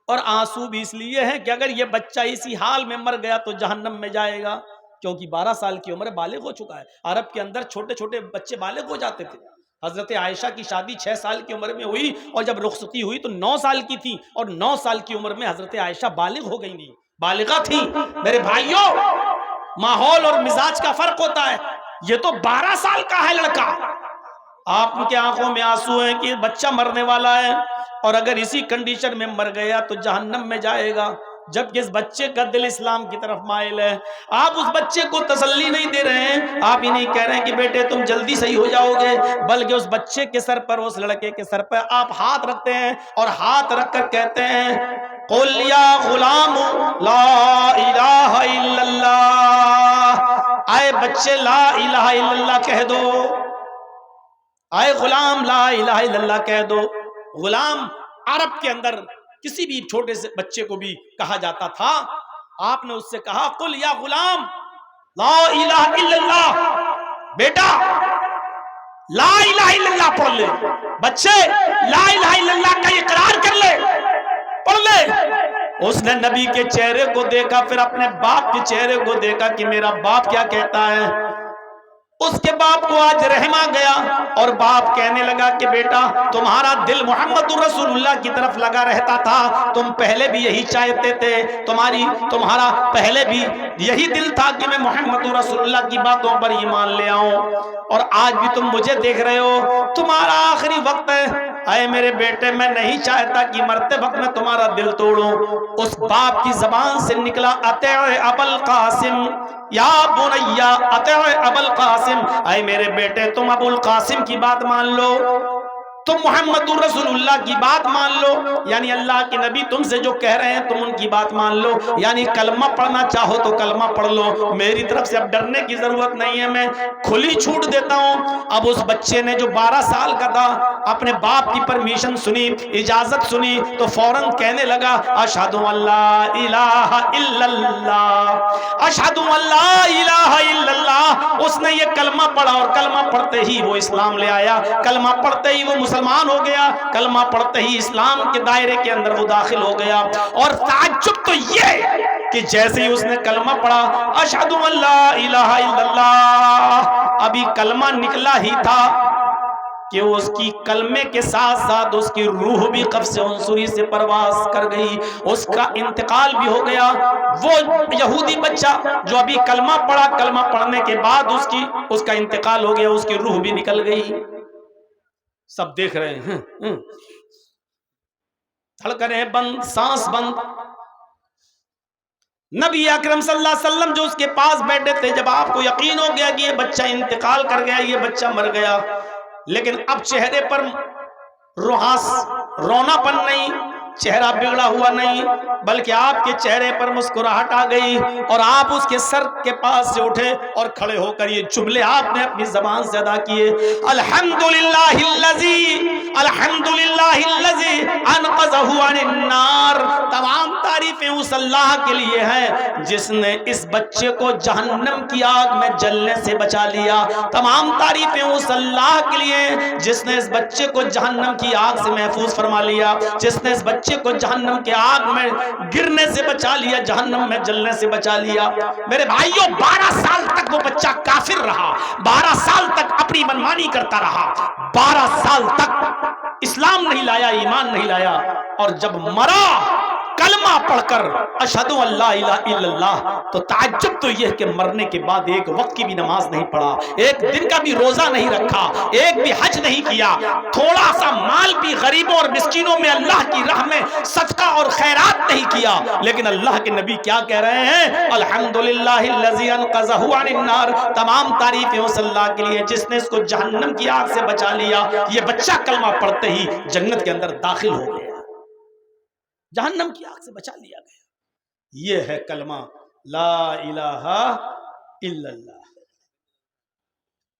اور آنسو بھی اس لیے ہیں کہ اگر یہ بچہ اسی حال میں مر گیا تو جہنم میں جائے گا، کیونکہ 12 سال کی عمر بالغ ہو چکا ہے۔ عرب کے اندر چھوٹے چھوٹے بچے بالغ ہو جاتے تھے۔ حضرت عائشہ کی شادی 6 سال کی عمر میں ہوئی، اور جب رخصتی ہوئی تو 9 سال کی تھی، اور 9 سال کی عمر میں حضرت عائشہ بالغ ہو گئی، نہیں بالغہ تھی۔ میرے بھائیوں، ماحول اور مزاج کا فرق ہوتا ہے۔ یہ تو 12 سال کا ہے لڑکا، آپ کے آنکھوں میں آنسو ہیں کہ بچہ مرنے والا ہے، اور اگر اسی کنڈیشن میں مر گیا تو جہنم میں جائے گا، جبکہ اس بچے کا دل اسلام کی طرف مائل ہے۔ آپ اس بچے کو تسلی نہیں دے رہے ہیں، آپ ہی نہیں کہہ رہے ہیں کہ بیٹے تم جلدی صحیح ہو جاؤ گے، بلکہ اس بچے کے سر پر، اس لڑکے کے سر پر آپ ہاتھ رکھتے ہیں، اور ہاتھ رکھ کر کہتے ہیں قُلْ یا غلام لا الہ الا اللہ، اے بچے لا الہ الا اللہ کہہ دو، اے غلام لا الہ الا اللہ کہہ دو۔ غلام عرب کے اندر کسی بھی چھوٹے سے بچے کو بھی کہا جاتا تھا۔ آپ نے اس سے کہا قل یا غلام لا الہ الا اللہ، بیٹا لا الہ الا اللہ پڑھ لے، بچے لا الہ الا اللہ کا اقرار کر لے، پڑھ لے۔ اس نے نبی کے چہرے کو دیکھا، پھر اپنے باپ کے چہرے کو دیکھا کہ میرا باپ کیا کہتا ہے۔ اس کے باپ کو آج رحم آ گیا، اور باپ کہنے لگا کہ بیٹا تمہارا دل محمد رسول اللہ کی طرف لگا رہتا تھا، تم پہلے بھی یہی چاہتے تھے، تمہارا پہلے بھی یہی دل تھا کہ میں محمد رسول اللہ کی باتوں پر ایمان لے آؤں، اور آج بھی تم مجھے دیکھ رہے ہو، تمہارا آخری وقت ہے۔ اے میرے بیٹے میں نہیں چاہتا کہ مرتے وقت میں تمہارا دل توڑوں۔ اس باپ کی زبان سے نکلا اطیع ابا القاسم یا بنیا، اطیع ابا القاسم، اے میرے بیٹے تم ابو القاسم کی بات مان لو، تم محمد رسول اللہ کی بات مان لو، یعنی اللہ کے نبی تم سے جو کہہ رہے ہیں تم ان کی بات مان لو، یعنی کلمہ پڑھنا چاہو تو کلمہ پڑھ لو، میری طرف سے اب ڈرنے کی ضرورت نہیں ہے، میں کھلی چھوٹ دیتا ہوں۔ اب اس بچے نے جو 12 سال کا تھا، اپنے باپ کی پرمیشن سنی، اجازت سنی، تو فوراً کہنے لگا اشہد ان لا الہ الا اللہ، اشہد ان لا الہ الا اللہ۔ اس نے یہ کلمہ پڑھا، اور کلمہ پڑھتے ہی وہ اسلام لے آیا، کلمہ پڑھتے ہی وہ مسلمان ہو گیا، کلمہ پڑھتے ہی اسلام کے دائرے کے اندر وہ داخل ہو گیا۔ اور تعجب تو یہ کہ جیسے ہی اس نے کلمہ پڑھا اشہد ان لا الہ الا اللہ، ابھی کلمہ نکلا ہی تھا کہ اس کی کلمے کے ساتھ ساتھ اس کی روح بھی قبض عنصری سے پرواز کر گئی، اس کا انتقال بھی ہو گیا۔ وہ یہودی بچہ جو ابھی کلمہ پڑھا، کلمہ پڑھنے کے بعد اس کا انتقال ہو گیا، اس کی روح بھی نکل گئی۔ سب دیکھ رہے ہیں، دھڑکنیں بند، سانس بند۔ نبی اکرم صلی اللہ علیہ وسلم جو اس کے پاس بیٹھے تھے، جب آپ کو یقین ہو گیا کہ یہ بچہ انتقال کر گیا، یہ بچہ مر گیا، لیکن اب چہرے پر رونا پن نہیں، چہرہ بگڑا ہوا نہیں، بلکہ آپ کے چہرے پر مسکراہٹ آ گئی، اور آپ اس کے سر کے پاس سے اٹھے اور کھڑے ہو کر یہ جملے آپ نے اپنی زبان سے ادا کیے، الحمدللہ الذی انقذہ عن النار۔ تمام تعریفیں اس اللہ کے لیے ہیں جس نے اس بچے کو جہنم کی آگ میں جلنے سے بچا لیا۔ تمام تعریفیں اس اللہ کے لیے جس نے اس بچے کو جہنم کی آگ سے محفوظ فرما لیا، جس نے اس بچے کو جہنم کے آگ میں گرنے سے بچا لیا، جہنم میں جلنے سے بچا لیا۔ میرے بھائیوں، 12 سال تک وہ بچہ کافر رہا، 12 سال تک اپنی منمانی کرتا رہا، 12 سال تک اسلام نہیں لایا، ایمان نہیں لایا، اور جب مرا کلمہ پڑھ کر اشہدو اللہ الہ الا اللہ، تو تعجب تو یہ کہ مرنے کے بعد ایک وقت کی بھی نماز نہیں پڑھا، ایک دن کا بھی روزہ نہیں رکھا، ایک بھی حج نہیں کیا، تھوڑا سا مال بھی غریبوں اور مسکینوں میں اللہ کی راہ میں صدقہ اور خیرات نہیں کیا، لیکن اللہ کے نبی کیا کہہ رہے ہیں؟ الحمدللہ الذی انقذہ عن النار، تمام تعریفیں اس اللہ کے لیے جس نے اس کو جہنم کی آگ سے بچا لیا۔ یہ بچہ کلمہ پڑھتے ہی جنت کے اندر داخل ہو گیا، جہنم کی آگ سے بچا لیا گیا۔ یہ ہے کلمہ لا الہ الا اللہ۔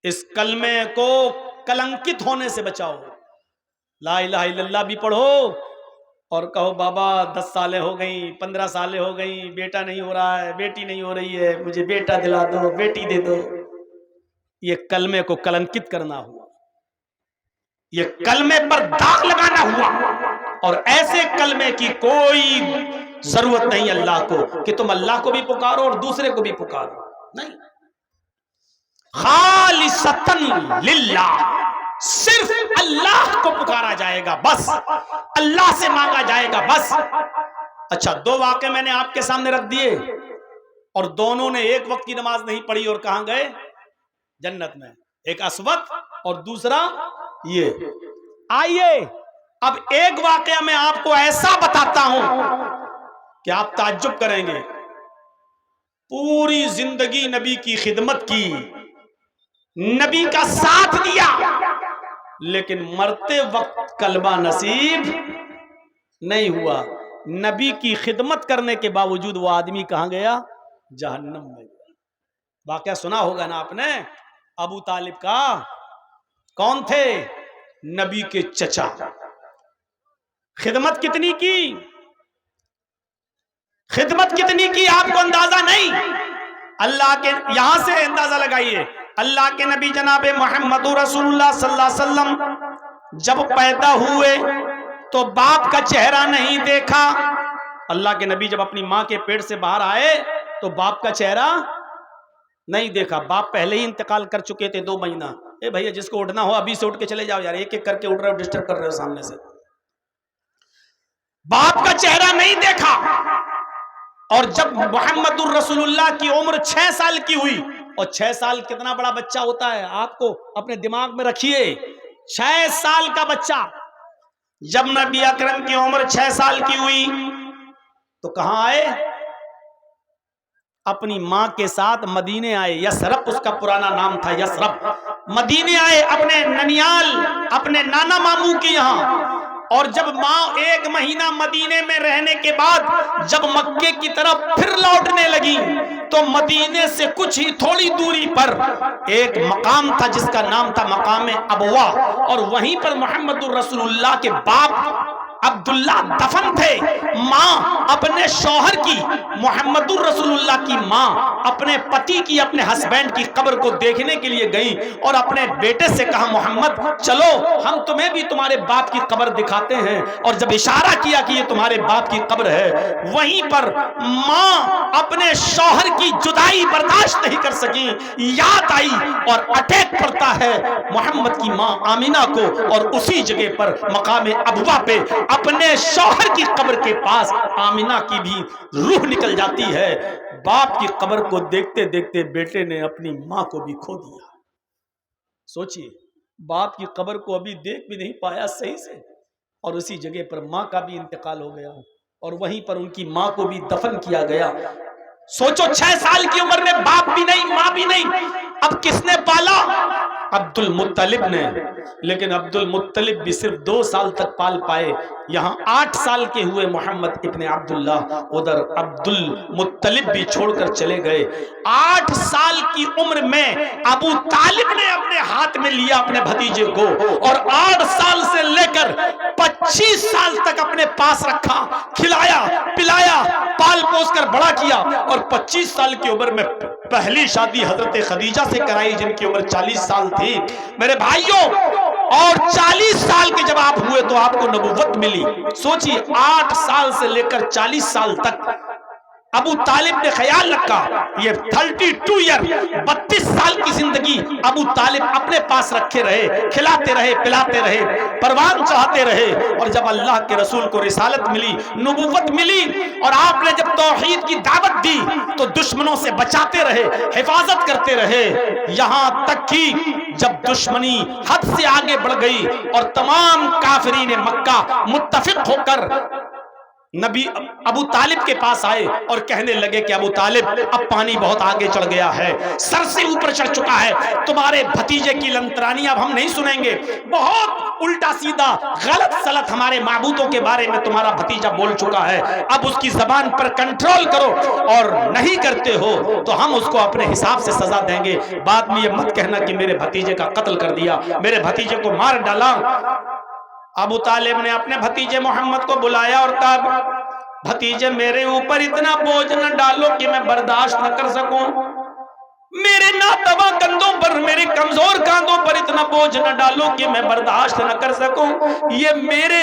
اس کلمے کو کلنکت ہونے سے بچاؤ۔ لا الہ الا اللہ بھی پڑھو اور کہو بابا 10 سالیں ہو گئیں، 15 سالیں ہو گئیں، بیٹا نہیں ہو رہا ہے، بیٹی نہیں ہو رہی ہے، مجھے بیٹا دلا دو، بیٹی دے دو۔ یہ کلمے کو کلنکت کرنا ہوا، یہ کلمے پر داغ لگانا ہوا، اور ایسے کلمے کی کوئی ضرورت نہیں اللہ کو کہ تم اللہ کو بھی پکارو اور دوسرے کو بھی پکارو، نہیں، خالصتاً للہ، صرف اللہ کو پکارا جائے گا، بس اللہ سے مانگا جائے گا، بس۔ اچھا، 2 واقعے میں نے آپ کے سامنے رکھ دیے، اور دونوں نے ایک وقت کی نماز نہیں پڑھی اور کہاں گئے؟ جنت میں۔ ایک اسود اور دوسرا یہ۔ آئیے اب ایک واقعہ میں آپ کو ایسا بتاتا ہوں کہ آپ تعجب کریں گے۔ پوری زندگی نبی کی خدمت کی، نبی کا ساتھ دیا، لیکن مرتے وقت کلمہ نصیب نہیں ہوا۔ نبی کی خدمت کرنے کے باوجود وہ آدمی کہاں گیا؟ جہنم میں گیا۔ واقعہ سنا ہوگا نا آپ نے، ابو طالب کا۔ کون تھے؟ نبی کے چچا۔ خدمت کتنی کی؟ خدمت کتنی کی آپ کو اندازہ نہیں۔ اللہ کے، یہاں سے اندازہ لگائیے، اللہ کے نبی جناب محمد رسول اللہ صلی اللہ علیہ وسلم جب پیدا ہوئے تو باپ کا چہرہ نہیں دیکھا۔ اللہ کے نبی جب اپنی ماں کے پیٹ سے باہر آئے تو باپ کا چہرہ نہیں دیکھا۔ باپ پہلے ہی انتقال کر چکے تھے 2 مہینہ۔ اے بھائیہ جس کو اٹھنا ہو ابھی سے اٹھ کے چلے جاؤ یار، ایک ایک کر کے اٹھ رہے ہو، ڈسٹرب کر رہے ہو سامنے سے۔ باپ کا چہرہ نہیں دیکھا، اور جب محمد الرسول اللہ کی عمر 6 سال کی ہوئی، اور 6 سال کتنا بڑا بچہ ہوتا ہے آپ کو اپنے دماغ میں رکھیے، 6 سال کا بچہ۔ جب نبی اکرم کی عمر 6 سال کی ہوئی تو کہاں آئے؟ اپنی ماں کے ساتھ مدینے آئے۔ یسرب اس کا پرانا نام تھا، یسرب۔ مدینے آئے اپنے ننیال، اپنے نانا ماموں کے یہاں۔ اور جب ماں 1 مہینہ مدینے میں رہنے کے بعد جب مکے کی طرف پھر لوٹنے لگی تو مدینے سے کچھ ہی تھوڑی دوری پر ایک مقام تھا جس کا نام تھا مقام ابوا، اور وہیں پر محمد الرسول اللہ کے باپ عبداللہ دفن تھے۔ ماں اپنے شوہر کی، محمد الرسول اللہ کی ماں اپنے پتی کی، اپنے ہسبینڈ کی قبر کو دیکھنے کے لیے گئی اور اپنے بیٹے سے کہا محمد چلو ہم تمہیں بھی تمہارے باپ کی قبر دکھاتے ہیں، اور جب اشارہ کیا کہ یہ تمہارے باپ کی قبر ہے، وہیں پر ماں اپنے شوہر کی جدائی برداشت نہیں کر سکی، یاد آئی اور اٹیک پڑتا ہے محمد کی ماں آمینہ کو، اور اسی جگہ پر مقام ابوا پہ اپنے شوہر کی قبر کے پاس آمینہ کی بھی روح نکل جاتی ہے۔ باپ کی قبر کو دیکھتے دیکھتے بیٹے نے اپنی ماں کو بھی کھو دیا۔ سوچئے، باپ کی قبر کو ابھی دیکھ بھی نہیں پایا صحیح سے، اور اسی جگہ پر ماں کا بھی انتقال ہو گیا، اور وہیں پر ان کی ماں کو بھی دفن کیا گیا۔ سوچو 6 سال کی عمر میں باپ بھی نہیں، ماں بھی نہیں، اب کس نے پالا؟ عبد المطلب نے۔ لیکن عبد المطلب بھی صرف 2 سال تک پال پائے۔ یہاں 8 سال کے ہوئے محمد ابن عبداللہ، ادھر عبد المطلب بھی چھوڑ کر چلے گئے۔ 8 سال کی عمر میں ابو طالب نے اپنے ہاتھ میں لیا اپنے بھتیجے کو، اور 8 سال سے لے کر 25 سال تک اپنے پاس رکھا، کھلایا پلایا، پال پوس کر بڑا کیا، اور 25 سال کی عمر میں پہلی شادی حضرت خدیجہ سے کرائی جن کی عمر 40 سال تھی میرے بھائیوں، اور 40 سال کے جب آپ ہوئے تو آپ کو نبوت ملی۔ سوچئے 8 سال سے لے کر 40 سال تک ابو طالب نے خیال رکھا یہ 32 ایئر 32 سال کی زندگی ابو طالب اپنے پاس رکھے رہے، کھلاتے رہے، پلاتے رہے، پروان چڑھاتے رہے. اور جب اللہ کے رسول کو رسالت ملی، نبوت ملی، اور آپ نے جب توحید کی دعوت دی تو دشمنوں سے بچاتے رہے، حفاظت کرتے رہے، یہاں تک کہ جب دشمنی حد سے آگے بڑھ گئی اور تمام کافرین مکہ متفق ہو کر نبی ابو طالب کے پاس آئے اور کہنے لگے کہ ابو طالب اب پانی بہت آگے چڑھ گیا ہے، سر سے اوپر چڑھ چکا ہے، تمہارے بھتیجے کی لنترانی اب ہم نہیں سنیں گے، بہت الٹا سیدھا غلط سلط ہمارے معبودوں کے بارے میں تمہارا بھتیجا بول چکا ہے، اب اس کی زبان پر کنٹرول کرو، اور نہیں کرتے ہو تو ہم اس کو اپنے حساب سے سزا دیں گے، بعد میں یہ مت کہنا کہ میرے بھتیجے کا قتل کر دیا، میرے بھتیجے کو مار ڈالا. ابو طالب نے اپنے بھتیجے محمد کو بلایا اور کہا بھتیجے میرے اوپر اتنا بوجھ نہ ڈالو کہ میں برداشت نہ کر سکوں، میرے ناتواں کندھوں پر، میرے کمزور کاندھوں پر اتنا بوجھ نہ ڈالو کہ میں برداشت نہ کر سکوں، یہ میرے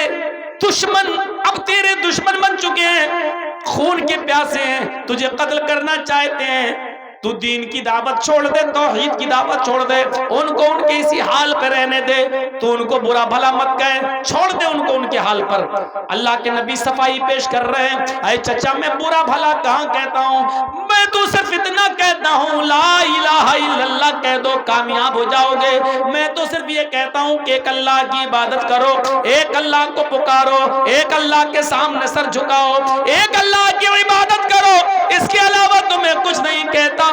دشمن اب تیرے دشمن بن چکے ہیں، خون کے پیاسے ہیں، تجھے قتل کرنا چاہتے ہیں، تو دین کی دعوت چھوڑ دے، توحید کی دعوت چھوڑ دے، ان کو ان کے اسی حال پہ رہنے دے، تو ان کو برا بھلا مت کہے، چھوڑ دے ان کو ان کے حال پر. اللہ کے نبی صفائی پیش کر رہے ہیں، اے چچا میں برا بھلا کہاں کہتا ہوں، میں تو صرف اتنا کہتا ہوں لا الہ الا اللہ کہہ دو کامیاب ہو جاؤ گے، میں تو صرف یہ کہتا ہوں کہ ایک اللہ کی عبادت کرو، ایک اللہ کو پکارو، ایک اللہ کے سامنے سر جھکاؤ، ایک اللہ کی عبادت کرو، اس کے علاوہ تو میں کچھ نہیں کہتا.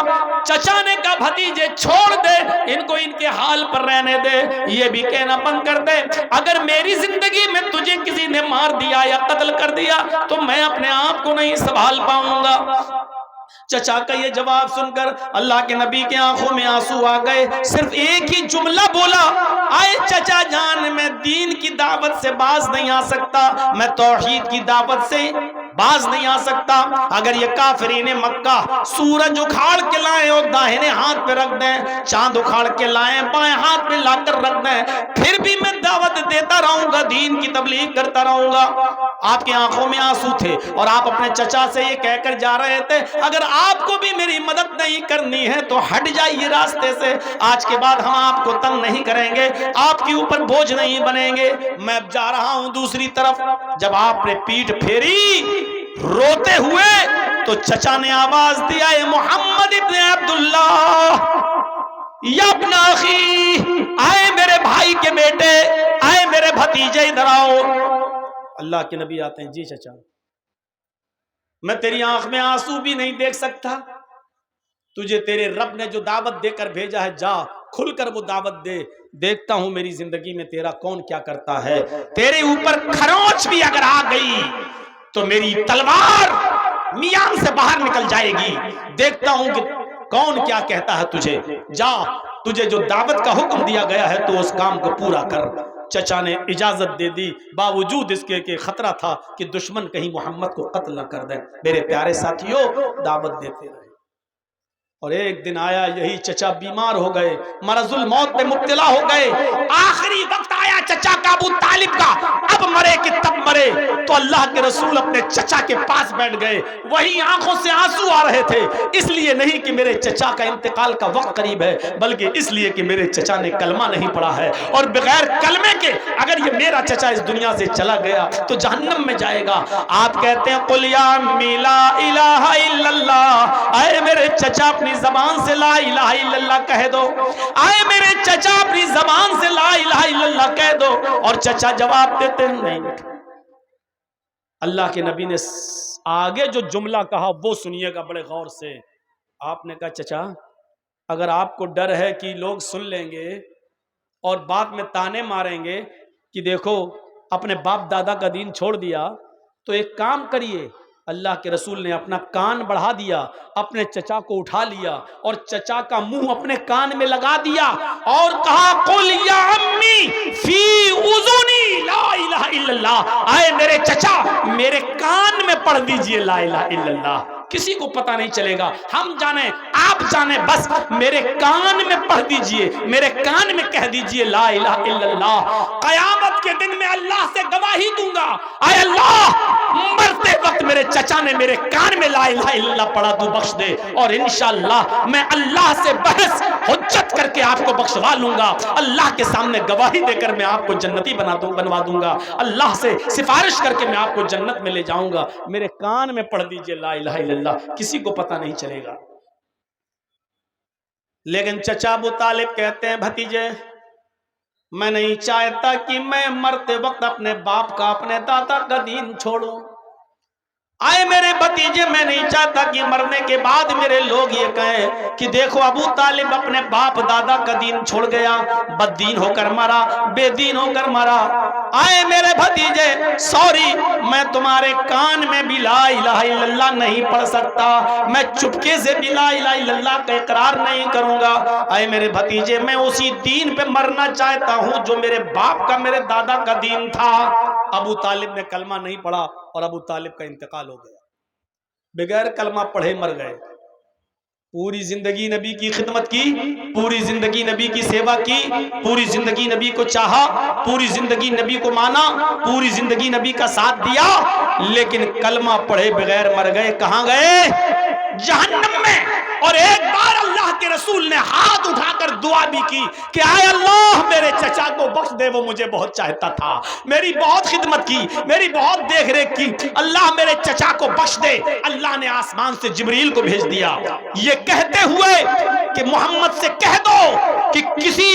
چچا نے کہا بھتیجے چھوڑ دے ان کو، ان کے حال پر رہنے دے، یہ بھی کہنا بند کر دے اگر میری زندگی میں تجھے کسی نے مار دیا یا قتل کر دیا تو میں اپنے آپ کو نہیں سنبھال پاؤں گا. چچا کا یہ جواب سن کر اللہ کے نبی کے آنکھوں میں آنسو آ گئے، صرف ایک ہی جملہ بولا، آئے چچا جان میں دین کی دعوت سے باز نہیں آ سکتا، میں توحید کی دعوت سے باز نہیں آ سکتا. اگر یہ کافرین مکہ سورج اکھاڑ کے لائیں اور داہنے ہاتھ پہ رکھ دیں، چاند اکھاڑ کے لائیں بائیں ہاتھ پہ لا کر رکھ دیں، پھر بھی میں دعوت دیتا رہوں گا، دین کی تبلیغ کرتا رہوں گا. آپ کی آنکھوں میں آنسو تھے اور آپ اپنے چچا سے یہ کہہ کر جا رہے تھے اگر آپ کو بھی میری مدد نہیں کرنی ہے تو ہٹ جائیے راستے سے، آج کے بعد ہم آپ کو تنگ نہیں کریں گے، آپ کے اوپر بوجھ نہیں بنیں گے، میں اب جا رہا ہوں دوسری طرف. جب آپ نے پیٹھ پھیری روتے ہوئے تو چچا نے آواز دیا اے محمد ابن عبداللہ یا ابن اخی، آئے میرے بھائی کے بیٹے، آئے میرے بھتیجے ادھر آؤ. اللہ کے نبی آتے ہیں، جی چچا میں تیری آنکھ میں آنسو بھی نہیں دیکھ سکتا، تجھے تیرے رب نے جو دعوت دے کر بھیجا ہے جا کھل کر وہ دعوت دے، دیکھتا ہوں میری زندگی میں تیرا کون کیا کرتا ہے، تیرے اوپر کھروچ بھی اگر آ گئی تو میری تلوار میان سے باہر نکل جائے گی، دیکھتا ہوں کہ کون کیا کہتا ہے تجھے، جا تجھے جو دعوت کا حکم دیا گیا ہے تو اس کام کو پورا کر. چچا نے اجازت دے دی باوجود اس کے کہ خطرہ تھا کہ دشمن کہیں محمد کو قتل نہ کر دیں. میرے پیارے ساتھیوں دعوت دیتے رہے اور ایک دن آیا یہی چچا بیمار ہو گئے، مرض الموت میں مبتلا ہو گئے، آخری وقت آیا چچا کا ابو طالب کا، اب مرے کہ تب مرے. تو اللہ کے رسول اپنے چچا کے پاس بیٹھ گئے، وہی آنکھوں سے آنسو آ رہے تھے، اس لیے نہیں کہ میرے چچا کا انتقال کا وقت قریب ہے بلکہ اس لیے کہ میرے چچا نے کلمہ نہیں پڑھا ہے، اور بغیر کلمے کے اگر یہ میرا چچا اس دنیا سے چلا گیا تو جہنم میں جائے گا. آپ کہتے ہیں قل یا امی لا الہ الا اللہ، اے میرے چچا اپنی زبان سے لا الہ الا اللہ کہہ دو، آئے میرے چچا اپنی زبان سے لا الہ الا اللہ کہہ دو. اور چچا جواب دیتے ہیں نہیں. اللہ کے نبی نے آگے جو جملہ کہا وہ سنیے گا بڑے غور سے. آپ نے کہا چچا اگر آپ کو ڈر ہے کہ لوگ سن لیں گے اور بعد میں تانے ماریں گے کہ دیکھو اپنے باپ دادا کا دین چھوڑ دیا، تو ایک کام کریے. اللہ کے رسول نے اپنا کان بڑھا دیا، اپنے چچا کو اٹھا لیا اور چچا کا منہ اپنے کان میں لگا دیا اور کہا قل یا امی فی اذنی لا الہ الا اللہ، آئے میرے چچا میرے کان میں پڑھ دیجئے لا الہ الا اللہ. کسی کو پتہ نہیں چلے گا، ہم جانیں آپ جانیں، بس میرے کان میں پڑھ دیجئے، میرے کان میں کہہ دیجئے لا الہ الا اللہ۔ قیامت کے دن میں اللہ سے گواہی دوں گا، اے اللہ مرتے وقت میرے چچا نے میرے کان میں لا الہ الا اللہ پڑھا، تو بخش دے، اور انشاءاللہ میں اللہ سے بحث حجت کر کے آپ کو بخشوا لوں گا، اللہ کے سامنے گواہی دے کر میں آپ کو جنتی بنوا دوں گا، اللہ سے سفارش کر کے میں آپ کو جنت میں لے جاؤں گا، میرے کان میں پڑھ دیجئے لا الہ الا اللہ، کسی کو پتہ نہیں چلے گا۔ لیکن چچا ابو طالب کہتے ہیں بھتیجے میں نہیں چاہتا کہ میں مرتے وقت اپنے باپ کا اپنے دادا کا دین چھوڑوں، آئے میرے بھتیجے میں نہیں چاہتا کہ مرنے کے بعد میرے لوگ یہ کہیں کہ دیکھو ابو طالب اپنے باپ دادا کا دین چھوڑ گیا، بد دین ہو کر مرا، بے دین ہو کر مرا۔ آئے میرے بھتیجے سوری، میں تمہارے کان میں بھی لا الہ الا اللہ نہیں پڑھ سکتا، میں چپکے سے بھی لا الہ الا اللہ کا اقرار نہیں کروں گا۔ آئے میرے بھتیجے میں اسی دین پہ مرنا چاہتا ہوں جو میرے باپ کا میرے دادا کا دین تھا۔ ابو طالب نے کلمہ نہیں پڑھا اور ابو طالب کا انتقال ہو گیا، بغیر کلمہ پڑھے مر گئے۔ پوری زندگی نبی کی خدمت کی، پوری زندگی نبی کی سیوا کی، پوری زندگی نبی کو چاہا، پوری زندگی نبی کو مانا، پوری زندگی نبی کا ساتھ دیا، لیکن کلمہ پڑھے بغیر مر گئے۔ کہاں گئے؟ جہنم میں۔ اور ایک بار اللہ کے رسول نے ہاتھ اٹھا کر دعا بھی کی کہ اے اللہ میرے چچا کو بخش دے، وہ مجھے بہت چاہتا تھا، میری بہت خدمت کی، میری بہت دیکھ ریکھ کی، اللہ میرے چچا کو بخش دے۔ اللہ نے آسمان سے جبریل کو بھیج دیا یہ کہتے ہوئے کہ محمد سے کہہ دو کہ کسی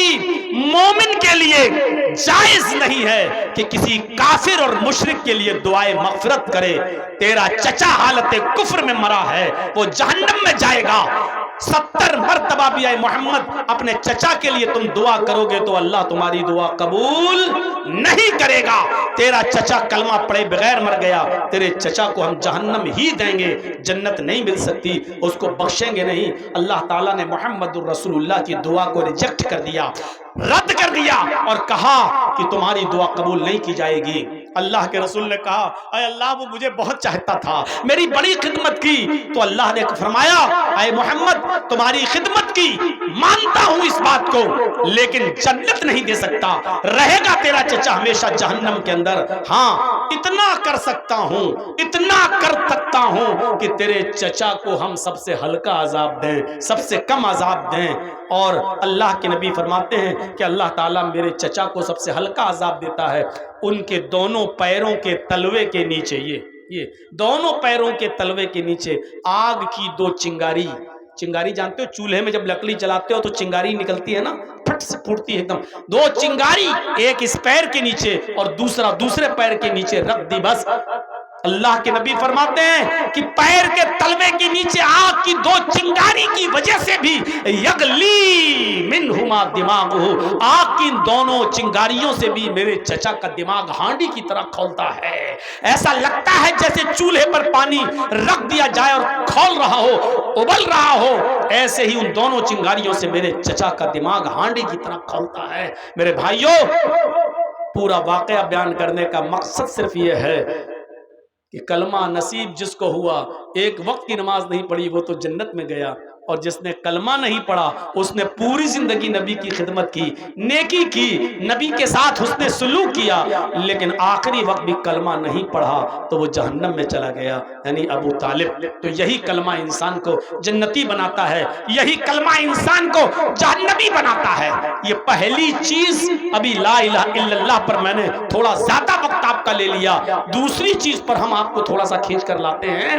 مومن کے لیے جائز نہیں ہے کہ کسی کافر اور مشرک کے لیے دعائے مغفرت کرے۔ تیرا چچا حالت کفر میں مرا ہے، وہ جہنم میں جائے گا، 70 مرتبہ بھی اے محمد اپنے چچا کے لیے تم دعا کرو گے تو اللہ تمہاری دعا قبول نہیں کرے گا۔ تیرا چچا کلمہ پڑھے بغیر مر گیا، تیرے چچا کو ہم جہنم ہی دیں گے، جنت نہیں مل سکتی، اس کو بخشیں گے نہیں۔ اللہ تعالیٰ نے محمد الرسول اللہ کی دعا کو ریجیکٹ کر دیا، رد کر دیا، اور کہا کہ تمہاری دعا قبول نہیں کی جائے گی۔ اللہ کے رسول نے کہا اے اللہ وہ مجھے بہت چاہتا تھا، میری بڑی خدمت کی، تو اللہ نے فرمایا اے محمد تمہاری خدمت کی مانتا ہوں اس بات کو، لیکن جنت نہیں دے سکتا، رہے گا تیرا چچا ہمیشہ جہنم کے اندر۔ ہاں اتنا کر سکتا ہوں، اتنا کر سکتا ہوں کہ تیرے چچا کو ہم سب سے ہلکا عذاب دیں، سب سے کم عذاب دیں۔ اور اللہ کے نبی فرماتے ہیں کہ اللہ تعالیٰ میرے چچا کو سب سے ہلکا عذاب دیتا ہے، ان کے دونوں پیروں کے تلوے کے نیچے، یہ دونوں پیروں کے تلوے کے نیچے آگ کی 2 چنگاری، چنگاری جانتے ہو چولہے میں جب لکڑی جلاتے ہو تو چنگاری نکلتی ہے نا، پھٹ سے پھوٹتی ہے ایک دم، 2 چنگاری ایک اس پیر کے نیچے اور دوسرا دوسرے پیر کے نیچے رکھ دی بس۔ اللہ کے نبی فرماتے ہیں کہ پیر کے تلوے کے نیچے آگ کی 2 چنگاری کی وجہ سے بھی یغلی منہما دماغہ، آگ کی دونوں چنگاریوں سے بھی میرے چچا کا دماغ ہانڈی کی طرح کھولتا ہے، ایسا لگتا ہے جیسے چولہے پر پانی رکھ دیا جائے اور کھول رہا ہو، ابل رہا ہو، ایسے ہی ان دونوں چنگاریوں سے میرے چچا کا دماغ ہانڈی کی طرح کھولتا ہے۔ میرے بھائیوں پورا واقعہ بیان کرنے کا مقصد صرف یہ ہے کہ کلمہ نصیب جس کو ہوا، ایک وقت کی نماز نہیں پڑھی وہ تو جنت میں گیا، اور جس نے کلمہ نہیں پڑھا اس نے پوری زندگی نبی کی خدمت کی، نیکی کی، نبی کے ساتھ حسن سلوک کیا، لیکن آخری وقت بھی کلمہ نہیں پڑھا تو وہ جہنم میں چلا گیا، یعنی ابو طالب۔ تو یہی کلمہ انسان کو جنتی بناتا ہے، یہی کلمہ انسان کو جہنمی بناتا ہے۔ یہ پہلی چیز ابھی لا الہ الا اللہ پر میں نے تھوڑا زیادہ وقت آپ کا لے لیا، دوسری چیز پر ہم آپ کو تھوڑا سا کھینچ کر لاتے ہیں،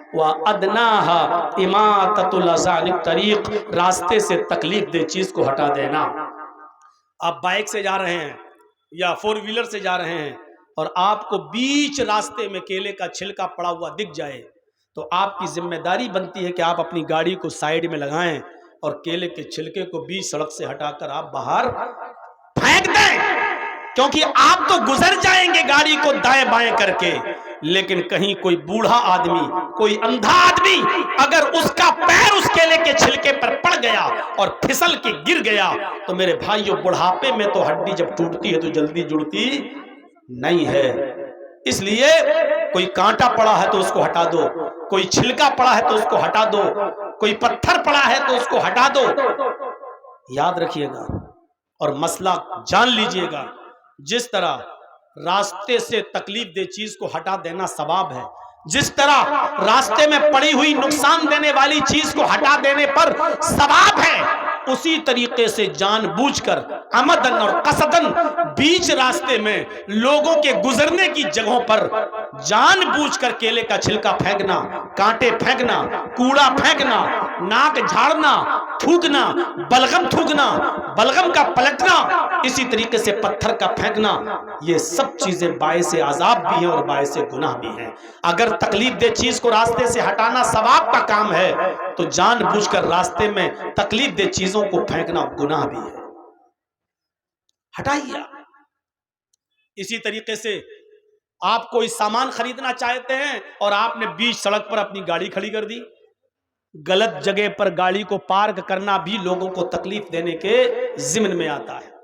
وَأَدْنَاهَا إِمَاطَةُ الْأَذَى عَنِ الطَّرِيقِ، راستے سے تکلیف دہ چیز کو ہٹا دینا۔ آپ بائک سے جا رہے ہیں یا 4 ویلر سے جا رہے ہیں اور آپ کو بیچ راستے میں کیلے کا چھلکا پڑا ہوا دکھ جائے تو آپ کی ذمہ داری بنتی ہے کہ آپ اپنی گاڑی کو سائیڈ میں لگائیں اور کیلے کے چھلکے کو بیچ سڑک سے ہٹا کر آپ باہر پھینک دیں، کیونکہ آپ تو گزر جائیں گے گاڑی کو دائیں بائیں کر کے، لیکن کہیں کوئی بوڑھا آدمی، کوئی اندھا آدمی اگر اس کا پیر اس کیلے کے چھلکے پر پڑ گیا اور پھسل کے گر گیا تو میرے بھائیوں بڑھاپے میں تو ہڈی جب ٹوٹتی ہے تو جلدی جڑتی نہیں ہے، اس لیے کوئی کانٹا پڑا ہے تو اس کو ہٹا دو، کوئی چھلکا پڑا ہے تو اس کو ہٹا دو، کوئی پتھر پڑا ہے تو اس کو ہٹا دو. یاد رکھیے گا اور مسئلہ جان لیجئے گا، جس طرح راستے سے تکلیف دہ چیز کو ہٹا دینا ثواب ہے، جس طرح راستے میں پڑی ہوئی نقصان دینے والی چیز کو ہٹا دینے پر ثواب ہے، اسی طریقے سے جان بوجھ کر عمدن اور قصدن بیچ راستے میں لوگوں کے گزرنے کی جگہوں پر جان بوجھ کر کیلے کا چھلکا پھینکنا، کانٹے پھینکنا، کوڑا پھینکنا، ناک جھاڑنا، تھوکنا، بلغم تھوکنا، بلغم کا پلٹنا، اسی طریقے سے پتھر کا پھینکنا، یہ سب چیزیں باعث عذاب بھی ہیں اور باعث گناہ بھی ہیں. اگر تکلیف دہ چیز کو راستے سے ہٹانا ثواب کا کام ہے تو جان بوجھ کر راستے میں تکلیف دہ چیزوں کو پھینکنا گناہ بھی ہے. ہٹائیے. اسی طریقے سے آپ کوئی سامان خریدنا چاہتے ہیں اور آپ نے بیچ سڑک پر اپنی گاڑی کھڑی کر دی. غلط جگہ پر گاڑی کو پارک کرنا بھی لوگوں کو تکلیف دینے کے ضمن میں آتا ہے.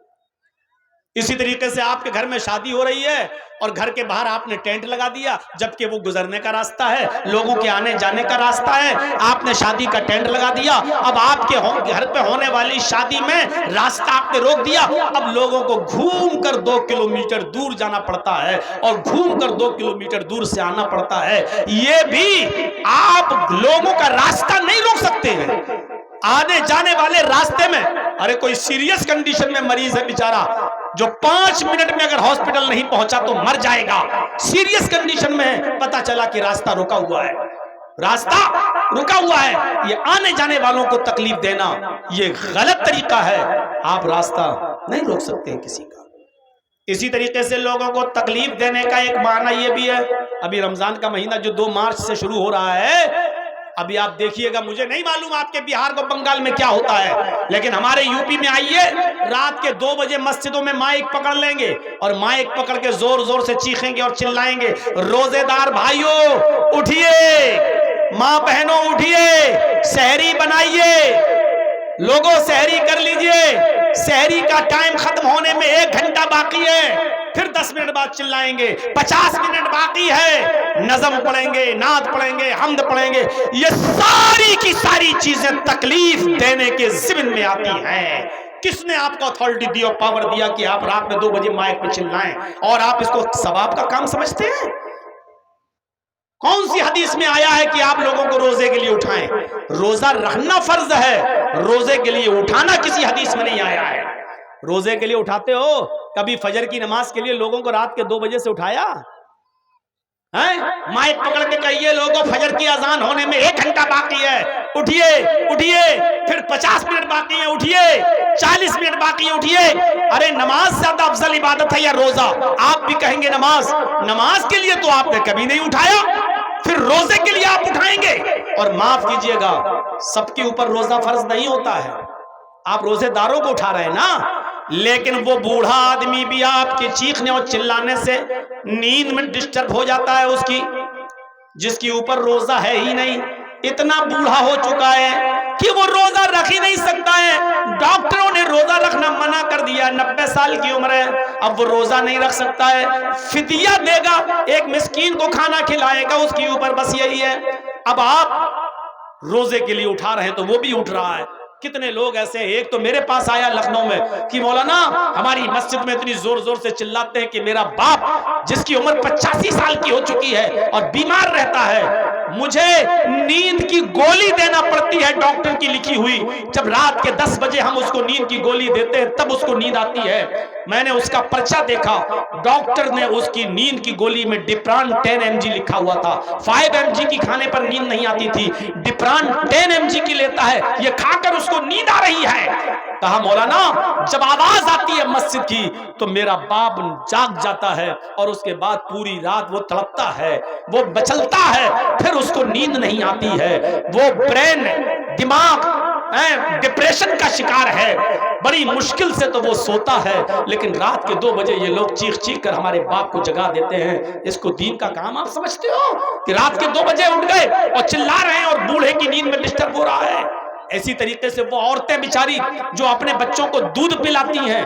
اسی طریقے سے آپ کے گھر میں شادی ہو رہی ہے اور گھر کے باہر آپ نے ٹینٹ لگا دیا، جبکہ وہ گزرنے کا راستہ ہے، لوگوں کے آنے جانے کا راستہ ہے. آپ نے شادی کا ٹینٹ لگا دیا، اب آپ کے گھر پہ ہونے والی شادی میں راستہ آپ نے روک دیا. اب لوگوں کو گھوم کر 2 کلومیٹر دور جانا پڑتا ہے اور گھوم کر 2 کلومیٹر دور سے آنا پڑتا ہے. یہ بھی آپ لوگوں کا راستہ نہیں روک سکتے ہیں. آنے جانے والے راستے میں ارے کوئی سیریس کنڈیشن میں مریض ہے بیچارہ جو 5 منٹ میں اگر ہاسپٹل نہیں پہنچا تو مر جائے گا، سیریس کنڈیشن میں پتا چلا کہ راستہ رکا ہوا ہے، راستہ رکا ہوا ہے. یہ آنے جانے والوں کو تکلیف دینا یہ غلط طریقہ ہے. آپ راستہ نہیں روک سکتے ہیں کسی کا. اسی طریقے سے لوگوں کو تکلیف دینے کا ایک معنی یہ بھی ہے، ابھی رمضان کا مہینہ جو 2 مارچ سے شروع ہو رہا ہے، ابھی آپ دیکھیے گا، مجھے نہیں معلوم آپ کے بہار کو بنگال میں کیا ہوتا ہے، لیکن ہمارے یو پی میں آئیے، رات کے 2 بجے مسجدوں میں مائک پکڑ لیں گے اور مائک پکڑ کے زور زور سے چیخیں گے اور چلائیں گے، روزے دار بھائیوں اٹھیے، ماں بہنوں اٹھیے، سحری بنائیے، لوگوں سحری کر لیجئے، سحری کا ٹائم ختم ہونے میں 1 گھنٹہ باقی ہے. پھر 10 منٹ بعد چلائیں گے، 50 منٹ باقی ہے، نظم پڑھیں گے، نعت پڑھیں گے، حمد پڑھیں گے. یہ ساری کی ساری چیزیں تکلیف دینے کے ضمن میں آتی ہیں. کس نے آپ کو اتھارٹی دی اور پاور دیا کہ آپ رات میں 2 بجے مائک پہ چلائیں اور آپ اس کو ثواب کا کام سمجھتے ہیں؟ کون سی حدیث میں آیا ہے کہ آپ لوگوں کو روزے کے لیے اٹھائیں؟ روزہ رکھنا فرض ہے، روزے کے لیے اٹھانا کسی حدیث میں نہیں آیا ہے. روزے کے لیے اٹھاتے ہو؟ کبھی فجر کی نماز کے لیے لوگوں کو رات کے 2 بجے سے اٹھایا؟ مائک پکڑ کے کہیے لوگوں فجر کی اذان ہونے میں 1 گھنٹہ باقی ہے، اٹھیے اٹھیے، پھر 50 منٹ باقی ہے، اٹھیے، 40 منٹ باقی ہے، اٹھیے. ارے نماز زیادہ افضل عبادت ہے یا روزہ؟ آپ بھی کہیں گے نماز. نماز کے لیے تو آپ نے کبھی نہیں اٹھایا، پھر روزے کے لیے آپ اٹھائیں گے. اور معاف کیجئے گا، سب کے اوپر روزہ فرض نہیں ہوتا ہے. آپ روزے داروں کو اٹھا رہے ہیں نا، لیکن وہ بوڑھا آدمی بھی آپ کے چیخنے اور چلانے سے نیند میں ڈسٹرب ہو جاتا ہے، اس کی جس کے اوپر روزہ ہے ہی نہیں، اتنا بوڑھا ہو چکا ہے کہ وہ روزہ رکھ ہی نہیں سکتا ہے. ڈاکٹروں نے روزہ رکھنا منع کر دیا، 90 سال کی عمر ہے، اب وہ روزہ نہیں رکھ سکتا ہے. فدیہ دے گا، ایک مسکین کو کھانا کھلائے گا، اس کے اوپر بس یہی ہے. اب آپ روزے کے لیے اٹھا رہے ہیں تو وہ بھی اٹھ رہا ہے. کتنے لوگ ایسے ہیں، ایک تو میرے پاس آیا لکھنؤ میں کہ مولانا ہماری مسجد میں اتنی زور زور سے چلاتے ہیں کہ میرا باپ جس کی عمر 85 سال کی ہو چکی ہے اور بیمار رہتا ہے، مجھے نیند کی گولی دینا پڑتی ہے ڈاکٹر کی لکھی ہوئی. جب رات کے 10 بجے ہم اس کو نیند کی گولی دیتے ہیں تب اس کو نیند آتی ہے. میں نے اس کا پرچہ دیکھا، ڈاکٹر نے اس کی نیند کی گولی میں ڈپران 10 mg لکھا ہوا تھا. 5 mg کی کھانے پر نیند نہیں آتی تھی، ڈپران 10 mg کی لیتا ہے، یہ کھا کر اس کو نیند آ رہی ہے. کہا مولانا جب آواز آتی ہے مسجد کی تو میرا باپ جاگ جاتا ہے اور اس کے بعد پوری رات وہ تڑپتا ہے، وہ بچلتا ہے، پھر اس کو نیند نہیں آتی ہے، وہ برین دماغ ڈپریشن کا شکار ہے، بڑی مشکل سے تو وہ سوتا ہے. لیکن رات کے 2 بجے یہ لوگ چیخ چیخ کر ہمارے باپ کو جگا دیتے ہیں. اس کو دین کا کام آپ سمجھتے ہو کہ رات کے 2 بجے اٹھ گئے اور چلا رہے ہیں اور بوڑھے کی نیند میں ڈسٹرب ہو رہا ہے؟ اسی طریقے سے وہ عورتیں بیچاری جو اپنے بچوں کو دودھ پلاتی ہیں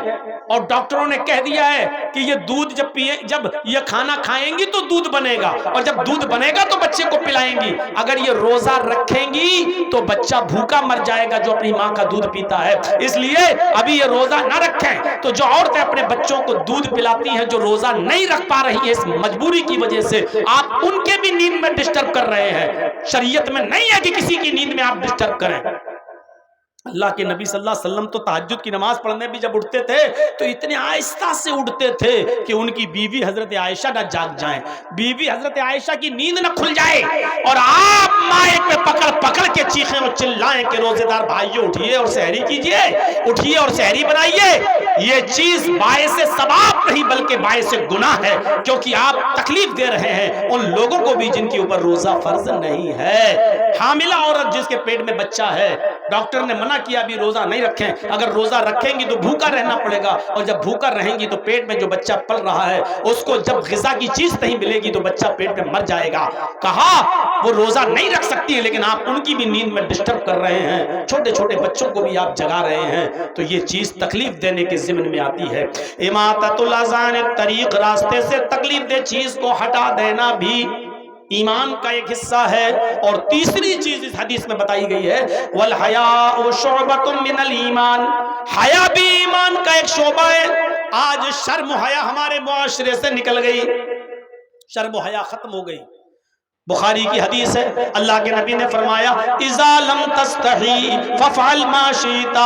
اور ڈاکٹروں نے کہہ دیا ہے کہ یہ دودھ جب یہ کھانا کھائیں گی تو دودھ بنے گا، اور جب دودھ بنے گا تو بچے کو پلائیں گی، اگر یہ روزہ رکھیں گی تو بچہ بھوکا مر جائے گا جو اپنی ماں کا دودھ پیتا ہے۔ اس لیے ابھی یہ روزہ نہ رکھیں۔ تو جو عورتیں اپنے بچوں کو دودھ پلاتی ہیں جو روزہ نہیں رکھ پا رہی ہیں اس مجبوری کی وجہ سے، آپ ان کے بھی نیند میں ڈسٹرب کر رہے ہیں۔ شریعت میں نہیں ہے کہ کسی کی نیند میں آپ ڈسٹرب کریں۔ اللہ کے نبی صلی اللہ علیہ وسلم تو تہجد کی نماز پڑھنے بھی جب اٹھتے تھے تو اتنے آہستہ سے اٹھتے تھے کہ ان کی بیوی حضرت عائشہ نہ جاگ جائیں، بیوی حضرت عائشہ کی نیند نہ کھل جائے، اور آپ مائک پہ پکڑ پکڑ کے چیخیں اور چلائیں کہ روزے دار بھائیو اٹھیے اور سحری کیجئے، اٹھیے اور سحری بنائیے۔ یہ چیز باعث ثواب نہیں بلکہ باعث گناہ ہے، کیونکہ آپ تکلیف دے رہے ہیں ان لوگوں کو بھی جن کے اوپر روزہ فرض نہیں ہے۔ حاملہ عورت جس کے پیٹ میں بچہ ہے، ڈاکٹر نے منع کیا بھی روزہ نہیں رکھیں، اگر روزہ رکھیں گی تو بھوکا رہنا پڑے گا، اور جب بھوکا رہیں گی تو پیٹ میں جو بچہ پل رہا ہے اس کو جب غذا کی چیز نہیں ملے گی تو بچہ پیٹ میں مر جائے گا۔ کہا وہ روزہ نہیں رکھ سکتی ہیں لیکن آپ ان کی بھی نیند میں ڈسٹرب کر رہے ہیں، چھوٹے چھوٹے بچوں کو بھی آپ جگا رہے ہیں، تو یہ چیز تکلیف دینے کے ضمن میں آتی ہے۔ اماطۃ الاذان الطریق، راستے سے تکلیف دہ چیز کو ہٹا دینا بھی ایمان کا ایک حصہ ہے۔ اور تیسری چیز اس حدیث میں بتائی گئی ہے والحیاء شعبۃ من الایمان، حیا بھی ایمان کا ایک شعبہ ہے۔ آج شرم و حیا ہمارے معاشرے سے نکل گئی، شرم و حیا ختم ہو گئی۔ بخاری کی حدیث ہے، اللہ کے نبی نے فرمایا اذا لم تستحی فافعل ما شئت،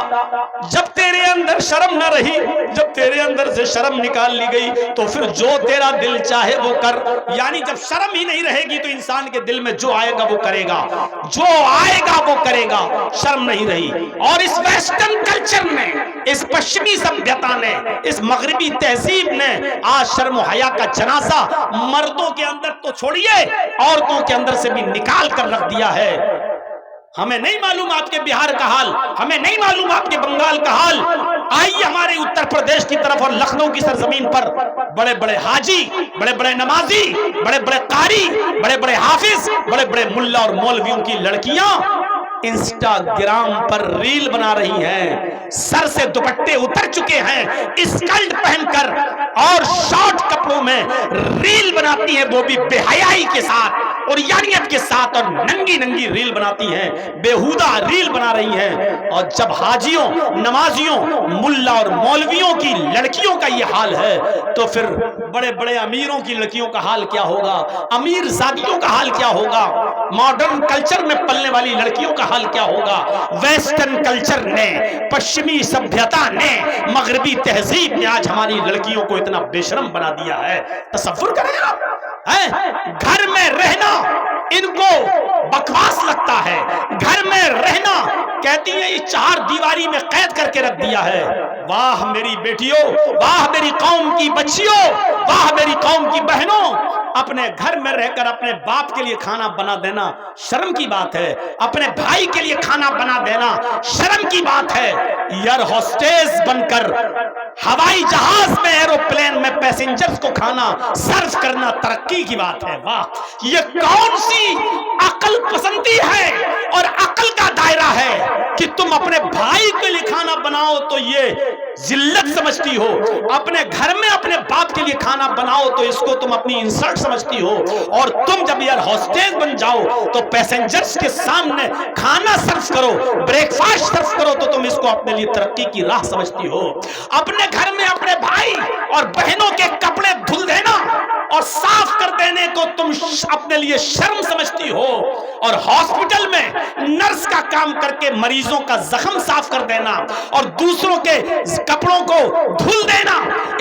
جب تیرے اندر شرم نہ رہی، جب تیرے اندر سے شرم نکال لی گئی تو پھر جو تیرا دل چاہے وہ کر، یعنی جب شرم ہی نہیں رہے گی تو انسان کے دل میں جو آئے گا وہ کرے گا، جو آئے گا وہ کرے گا، شرم نہیں رہی۔ اور اس ویسٹرن کلچر نے، اس پشچمی سمجھتا نے، اس مغربی تہذیب نے آج شرم و حیا کا جنازہ مردوں کے اندر تو چھوڑیے عورتوں کے اندر سے بھی نکال کر رکھ دیا ہے۔ ہمیں نہیں معلوم آپ کے بہار کا حال، ہمیں نہیں معلوم آپ کے بنگال کا حال، آئیے ہمارے اتر پردیش کی طرف اور لکھنؤ کی سرزمین پر بڑے بڑے حاجی، بڑے بڑے نمازی، بڑے بڑے قاری، بڑے بڑے حافظ، بڑے بڑے ملا اور مولویوں کی لڑکیاں انسٹاگرام پر ریل بنا رہی ہیں، سر سے دوپٹے اتر چکے ہیں، اسکرٹ پہن کر اور شارٹ کپڑوں میں ریل بناتی ہیں، وہ بھی بے حیائی کے ساتھ اور یانیت کے ساتھ، اور ننگی ننگی ریل بناتی ہیں، بیہودہ ریل بنا رہی ہیں۔ اور جب حاجیوں، نمازیوں، ملا اور مولویوں کی لڑکیوں کا یہ حال ہے تو پھر بڑے بڑے امیروں کی لڑکیوں کا حال کیا ہوگا، امیر زادیوں کا حال کیا ہوگا، ماڈرن کلچر میں پلنے والی لڑکیوں کا حال کیا ہوگا۔ ویسٹرن کلچر نے، پشچمی سبھیتا نے، مغربی تہذیب نے آج ہماری لڑکیوں کو اتنا بے شرم بنا دیا ہے، تصور کریں آپ۔ گھر میں رہنا ان کو بکواس لگتا ہے، گھر میں رہنا کہتی ہیں یہ چار دیواری میں قید کر کے رکھ دیا ہے۔ واہ میری بیٹیوں، واہ میری قوم کی بچیوں، واہ میری قوم کی بہنوں، اپنے گھر میں رہ کر اپنے باپ کے لیے کھانا بنا دینا شرم کی بات ہے، اپنے بھائی کے لیے کھانا بنا دینا شرم کی بات ہے۔ ایئر ہوسٹس بن کر ہوائی جہاز میں، ایروپلین میں پیسنجرز کو کھانا سرو کرنا ترقی کی بات ہے۔ واہ یہ کون سی عقل پسندی ہے اور عقل کا دائرہ ہے کہ تم اپنے بھائی کے لیے کھانا بناؤ تو یہ ذلت سمجھتی ہو، اپنے گھر میں اپنے باپ کے لیے کھانا بناؤ تو اس کو تم اپنی انسلٹ سمجھتی ہو، اور تم جب ایئر ہوسٹس بن جاؤ تو پیسنجرز کے سامنے کھانا سرو کرو، بریک فاسٹ سرو کرو تو تم اس کو اپنے لیے ترقی کی راہ سمجھتی ہو۔ اپنے گھر میں اپنے بھائی اور بہنوں کے کپڑے دھل دینا اور صاف کر دینے کو تم اپنے لیے شرم سمجھتی ہو، اور ہاسپٹل میں نرس کا کام کر کے مریضوں کا زخم صاف کر دینا اور دوسروں کے کپڑوں کو دھل دینا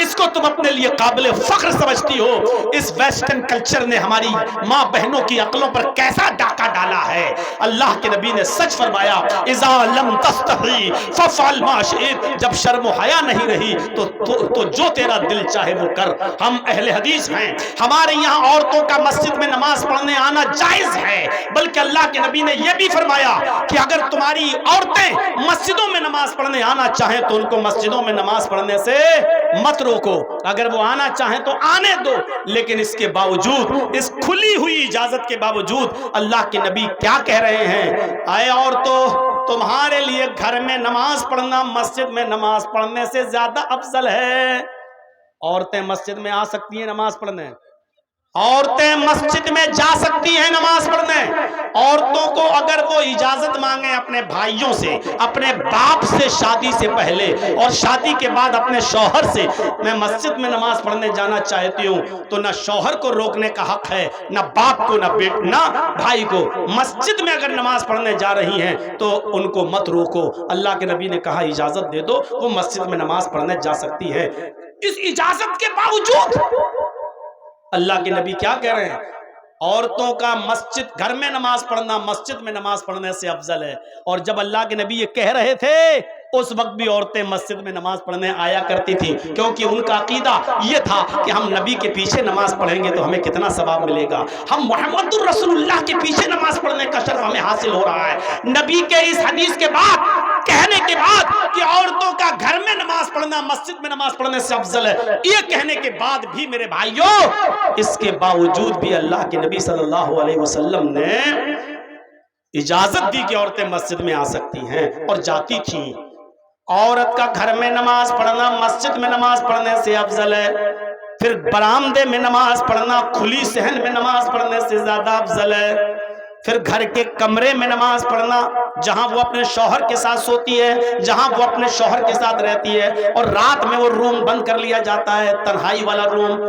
اس کو تم اپنے لیے قابل فخر سمجھتی ہو۔ اس ویسٹرن کلچر نے ہماری ماں بہنوں کی عقلوں پر کیسا ڈاکہ ڈالا ہے۔ اللہ کے نبی نے سچ فرمایا اذا لم تستحی فافعل ما شئت، جب شرم و حیا نہیں رہی تو جو تیرا دل چاہے وہ کر۔ ہم اہل حدیث ہیں، ہمارے یہاں عورتوں کا مسجد میں نماز پڑھنے آنا جائز ہے، بلکہ اللہ کے نبی نے یہ بھی فرمایا کہ اگر تمہاری عورتیں مسجدوں میں نماز پڑھنے آنا چاہیں تو ان کو مسجدوں میں نماز پڑھنے سے مت روکو، اگر وہ آنا چاہیں تو آنے دو، لیکن اس کے باوجود، اس کھلی ہوئی اجازت کے باوجود اللہ کے نبی کیا کہہ رہے ہیں؟ اے عورتوں تمہارے لیے گھر میں نماز پڑھنا مسجد میں نماز پڑھنے سے زیادہ افضل ہے۔ عورتیں مسجد میں آ سکتی ہیں نماز پڑھنے، عورتیں مسجد میں جا سکتی ہیں نماز پڑھنے۔ عورتوں کو اگر وہ اجازت مانگیں اپنے بھائیوں سے، اپنے باپ سے شادی سے پہلے اور شادی کے بعد اپنے شوہر سے، میں مسجد میں نماز پڑھنے جانا چاہتی ہوں، تو نہ شوہر کو روکنے کا حق ہے، نہ باپ کو، نہ بھائی کو۔ مسجد میں اگر نماز پڑھنے جا رہی ہیں تو ان کو مت روکو۔ اللہ کے نبی نے کہا اجازت دے دو، وہ مسجد میں نماز پڑھنے جا سکتی ہے۔ اس اجازت کے باوجود اللہ کے نبی کیا کہہ رہے ہیں؟ عورتوں کا مسجد گھر میں نماز پڑھنا مسجد میں نماز پڑھنے سے افضل ہے۔ اور جب اللہ کے نبی یہ کہہ رہے تھے اس وقت بھی عورتیں مسجد میں نماز پڑھنے آیا کرتی تھی، کیونکہ ان کا عقیدہ یہ تھا کہ ہم نبی کے پیچھے نماز پڑھیں گے تو ہمیں کتنا ثواب ملے گا، ہم محمد الرسول اللہ کے پیچھے نماز پڑھنے کا شرف ہمیں حاصل ہو رہا ہے۔ نبی کے اس حدیث کے بعد، کہنے کے بعد کہ عورتوں کا گھر میں نماز پڑھنا مسجد میں نماز پڑھنے سے افضل ہے، یہ کہنے کے بعد بھی میرے بھائیوں، اس کے باوجود بھی اللہ کے نبی صلی اللہ علیہ وسلم نے اجازت دی کہ عورتیں مسجد میں آ سکتی ہیں اور جاتی تھیں۔ عورت کا گھر میں نماز پڑھنا مسجد میں نماز پڑھنے سے افضل ہے، پھر برآمدے میں نماز پڑھنا کھلی صحن میں نماز پڑھنے سے زیادہ افضل ہے، پھر گھر کے کمرے میں نماز پڑھنا جہاں وہ اپنے شوہر کے ساتھ سوتی ہے، جہاں وہ اپنے شوہر کے ساتھ رہتی ہے، اور رات میں وہ روم بند کر لیا جاتا ہے، تنہائی والا روم،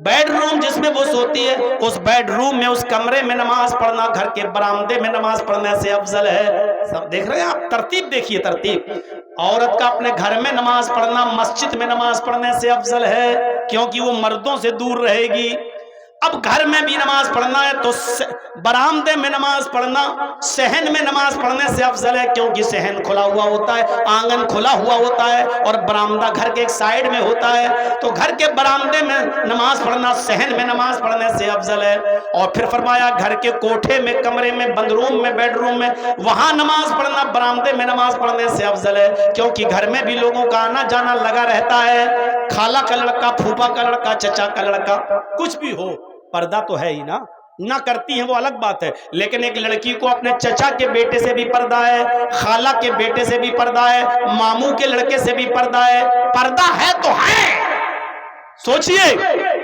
بیڈ روم جس میں وہ سوتی ہے، اس بیڈ روم میں اس کمرے میں نماز پڑھنا گھر کے برآمدے میں نماز پڑھنے سے افضل ہے۔ سب دیکھ رہے ہیں آپ؟ ترتیب دیکھیے، ترتیب۔ عورت کا اپنے گھر میں نماز پڑھنا مسجد میں نماز پڑھنے سے افضل ہے، کیونکہ وہ مردوں سے دور رہے گی۔ اب گھر میں بھی نماز پڑھنا ہے تو برآمدے میں نماز پڑھنا صحن میں نماز پڑھنے سے افضل ہے، کیونکہ صحن کھلا ہوا ہوتا ہے، آنگن کھلا ہوا ہوتا ہے، اور برآمدہ گھر کے ایک سائیڈ میں ہوتا ہے، تو گھر کے برآمدے میں نماز پڑھنا صحن میں نماز پڑھنے سے افضل ہے۔ اور پھر فرمایا گھر کے کوٹھے میں، کمرے میں، بند روم میں، بیڈ روم میں، وہاں نماز پڑھنا برآمدے میں نماز پڑھنے سے افضل ہے، کیونکہ گھر میں بھی لوگوں کا آنا جانا لگا رہتا ہے، خالہ کا لڑکا، پھوپھا کا لڑکا، چچا کا لڑکا، کچھ بھی ہو، پردہ تو ہے ہی نا، نہ کرتی ہیں وہ الگ بات ہے، لیکن ایک لڑکی کو اپنے چچا کے بیٹے سے بھی پردہ ہے، خالہ کے بیٹے سے بھی پردہ ہے، ماموں کے لڑکے سے بھی پردہ ہے، پردہ ہے تو ہے، سوچئے۔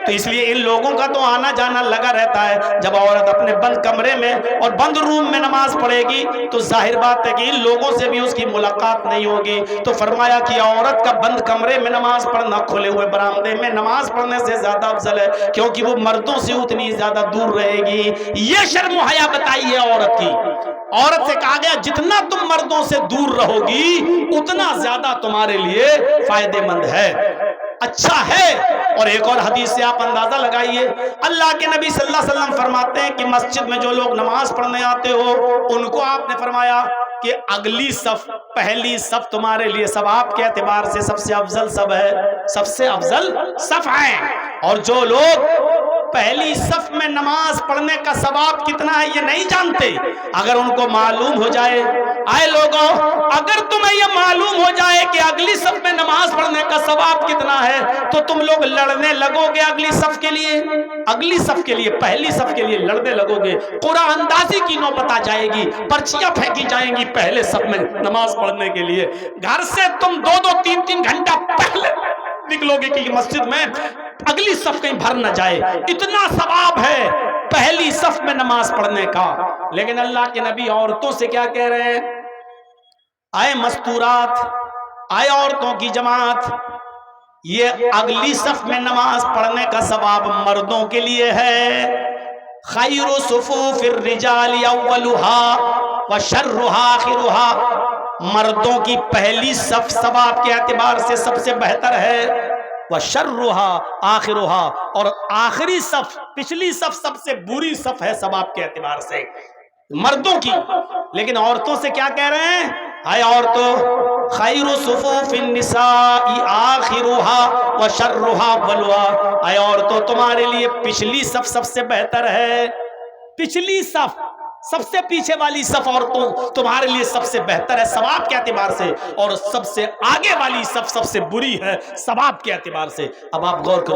تو اس لیے ان لوگوں کا تو آنا جانا لگا رہتا ہے۔ جب عورت اپنے بند کمرے میں اور بند روم میں نماز پڑھے گی تو ظاہر بات ہے کہ ان لوگوں سے بھی اس کی ملاقات نہیں ہوگی، تو فرمایا کہ عورت کا بند کمرے میں نماز پڑھنا کھلے ہوئے برآمدے میں نماز پڑھنے سے زیادہ افضل ہے، کیونکہ وہ مردوں سے اتنی زیادہ دور رہے گی۔ یہ شرم و حیا بتائی ہے عورت کی۔ عورت سے کہا گیا جتنا تم مردوں سے دور رہو گی اتنا زیادہ تمہارے لیے فائدے مند ہے، اچھا ہے۔ اور ایک اور حدیث سے آپ اندازہ لگائیے، اللہ کے نبی صلی اللہ علیہ وسلم فرماتے ہیں کہ مسجد میں جو لوگ نماز پڑھنے آتے ہو ان کو آپ نے فرمایا کہ اگلی صف، پہلی صف تمہارے لیے ثواب کے اعتبار سے سب سے افضل صف ہے، سب سے افضل صف ہے۔ اور جو لوگ پہلی صف میں نماز پڑھنے کا ثواب کتنا ہے یہ نہیں جانتے، اگر ان کو معلوم ہو جائے، آئے لوگوں، اگر تمہیں یہ معلوم ہو جائے کہ اگلی صف میں نماز پڑھنے کا ثواب کتنا ہے تو تم لوگ لڑنے لگو گے اگلی صف کے لیے، اگلی صف کے لیے، پہلی صف کے لیے لڑنے لگو گے، قرآن اندازی کی نوبت آ جائے گی، پرچیاں پھینکی جائیں گی پہلے صف میں نماز پڑھنے کے لیے۔ گھر سے تم 2-2 3-3 گھنٹہ پہلے نکلو گے کہ مسجد میں اگلی صف کہیں بھر نہ جائے، اتنا ثواب ہے پہلی صف میں نماز پڑھنے کا۔ لیکن اللہ کے نبی عورتوں سے کیا کہہ رہے ہیں؟ آئے مستورات، آئے عورتوں کی جماعت، یہ اگلی صف میں نماز پڑھنے کا ثواب مردوں کے لیے ہے۔ خیر صفوف الرجال اولها وشرها آخرها، مردوں کی پہلی صف ثواب کے اعتبار سے سب سے بہتر ہے، وشرها آخرها، اور آخری صف، پچھلی صف سب سے بری صف ہے ثواب کے اعتبار سے مردوں کی۔ لیکن عورتوں سے کیا کہہ رہے ہیں؟ اے عورتوں، خیر صفوف النساء آخرها وشرها اولها، اے عورتوں تمہارے لیے پچھلی صف سب سے بہتر ہے، پچھلی صف، سب سے پیچھے والی صف عورتوں تمہارے لیے سب سے بہتر ہے ثواب کے اعتبار سے، اور سب سے آگے والی صف سب سے بری ہے ثواب کے اعتبار سے۔ اب آپ غور کرو۔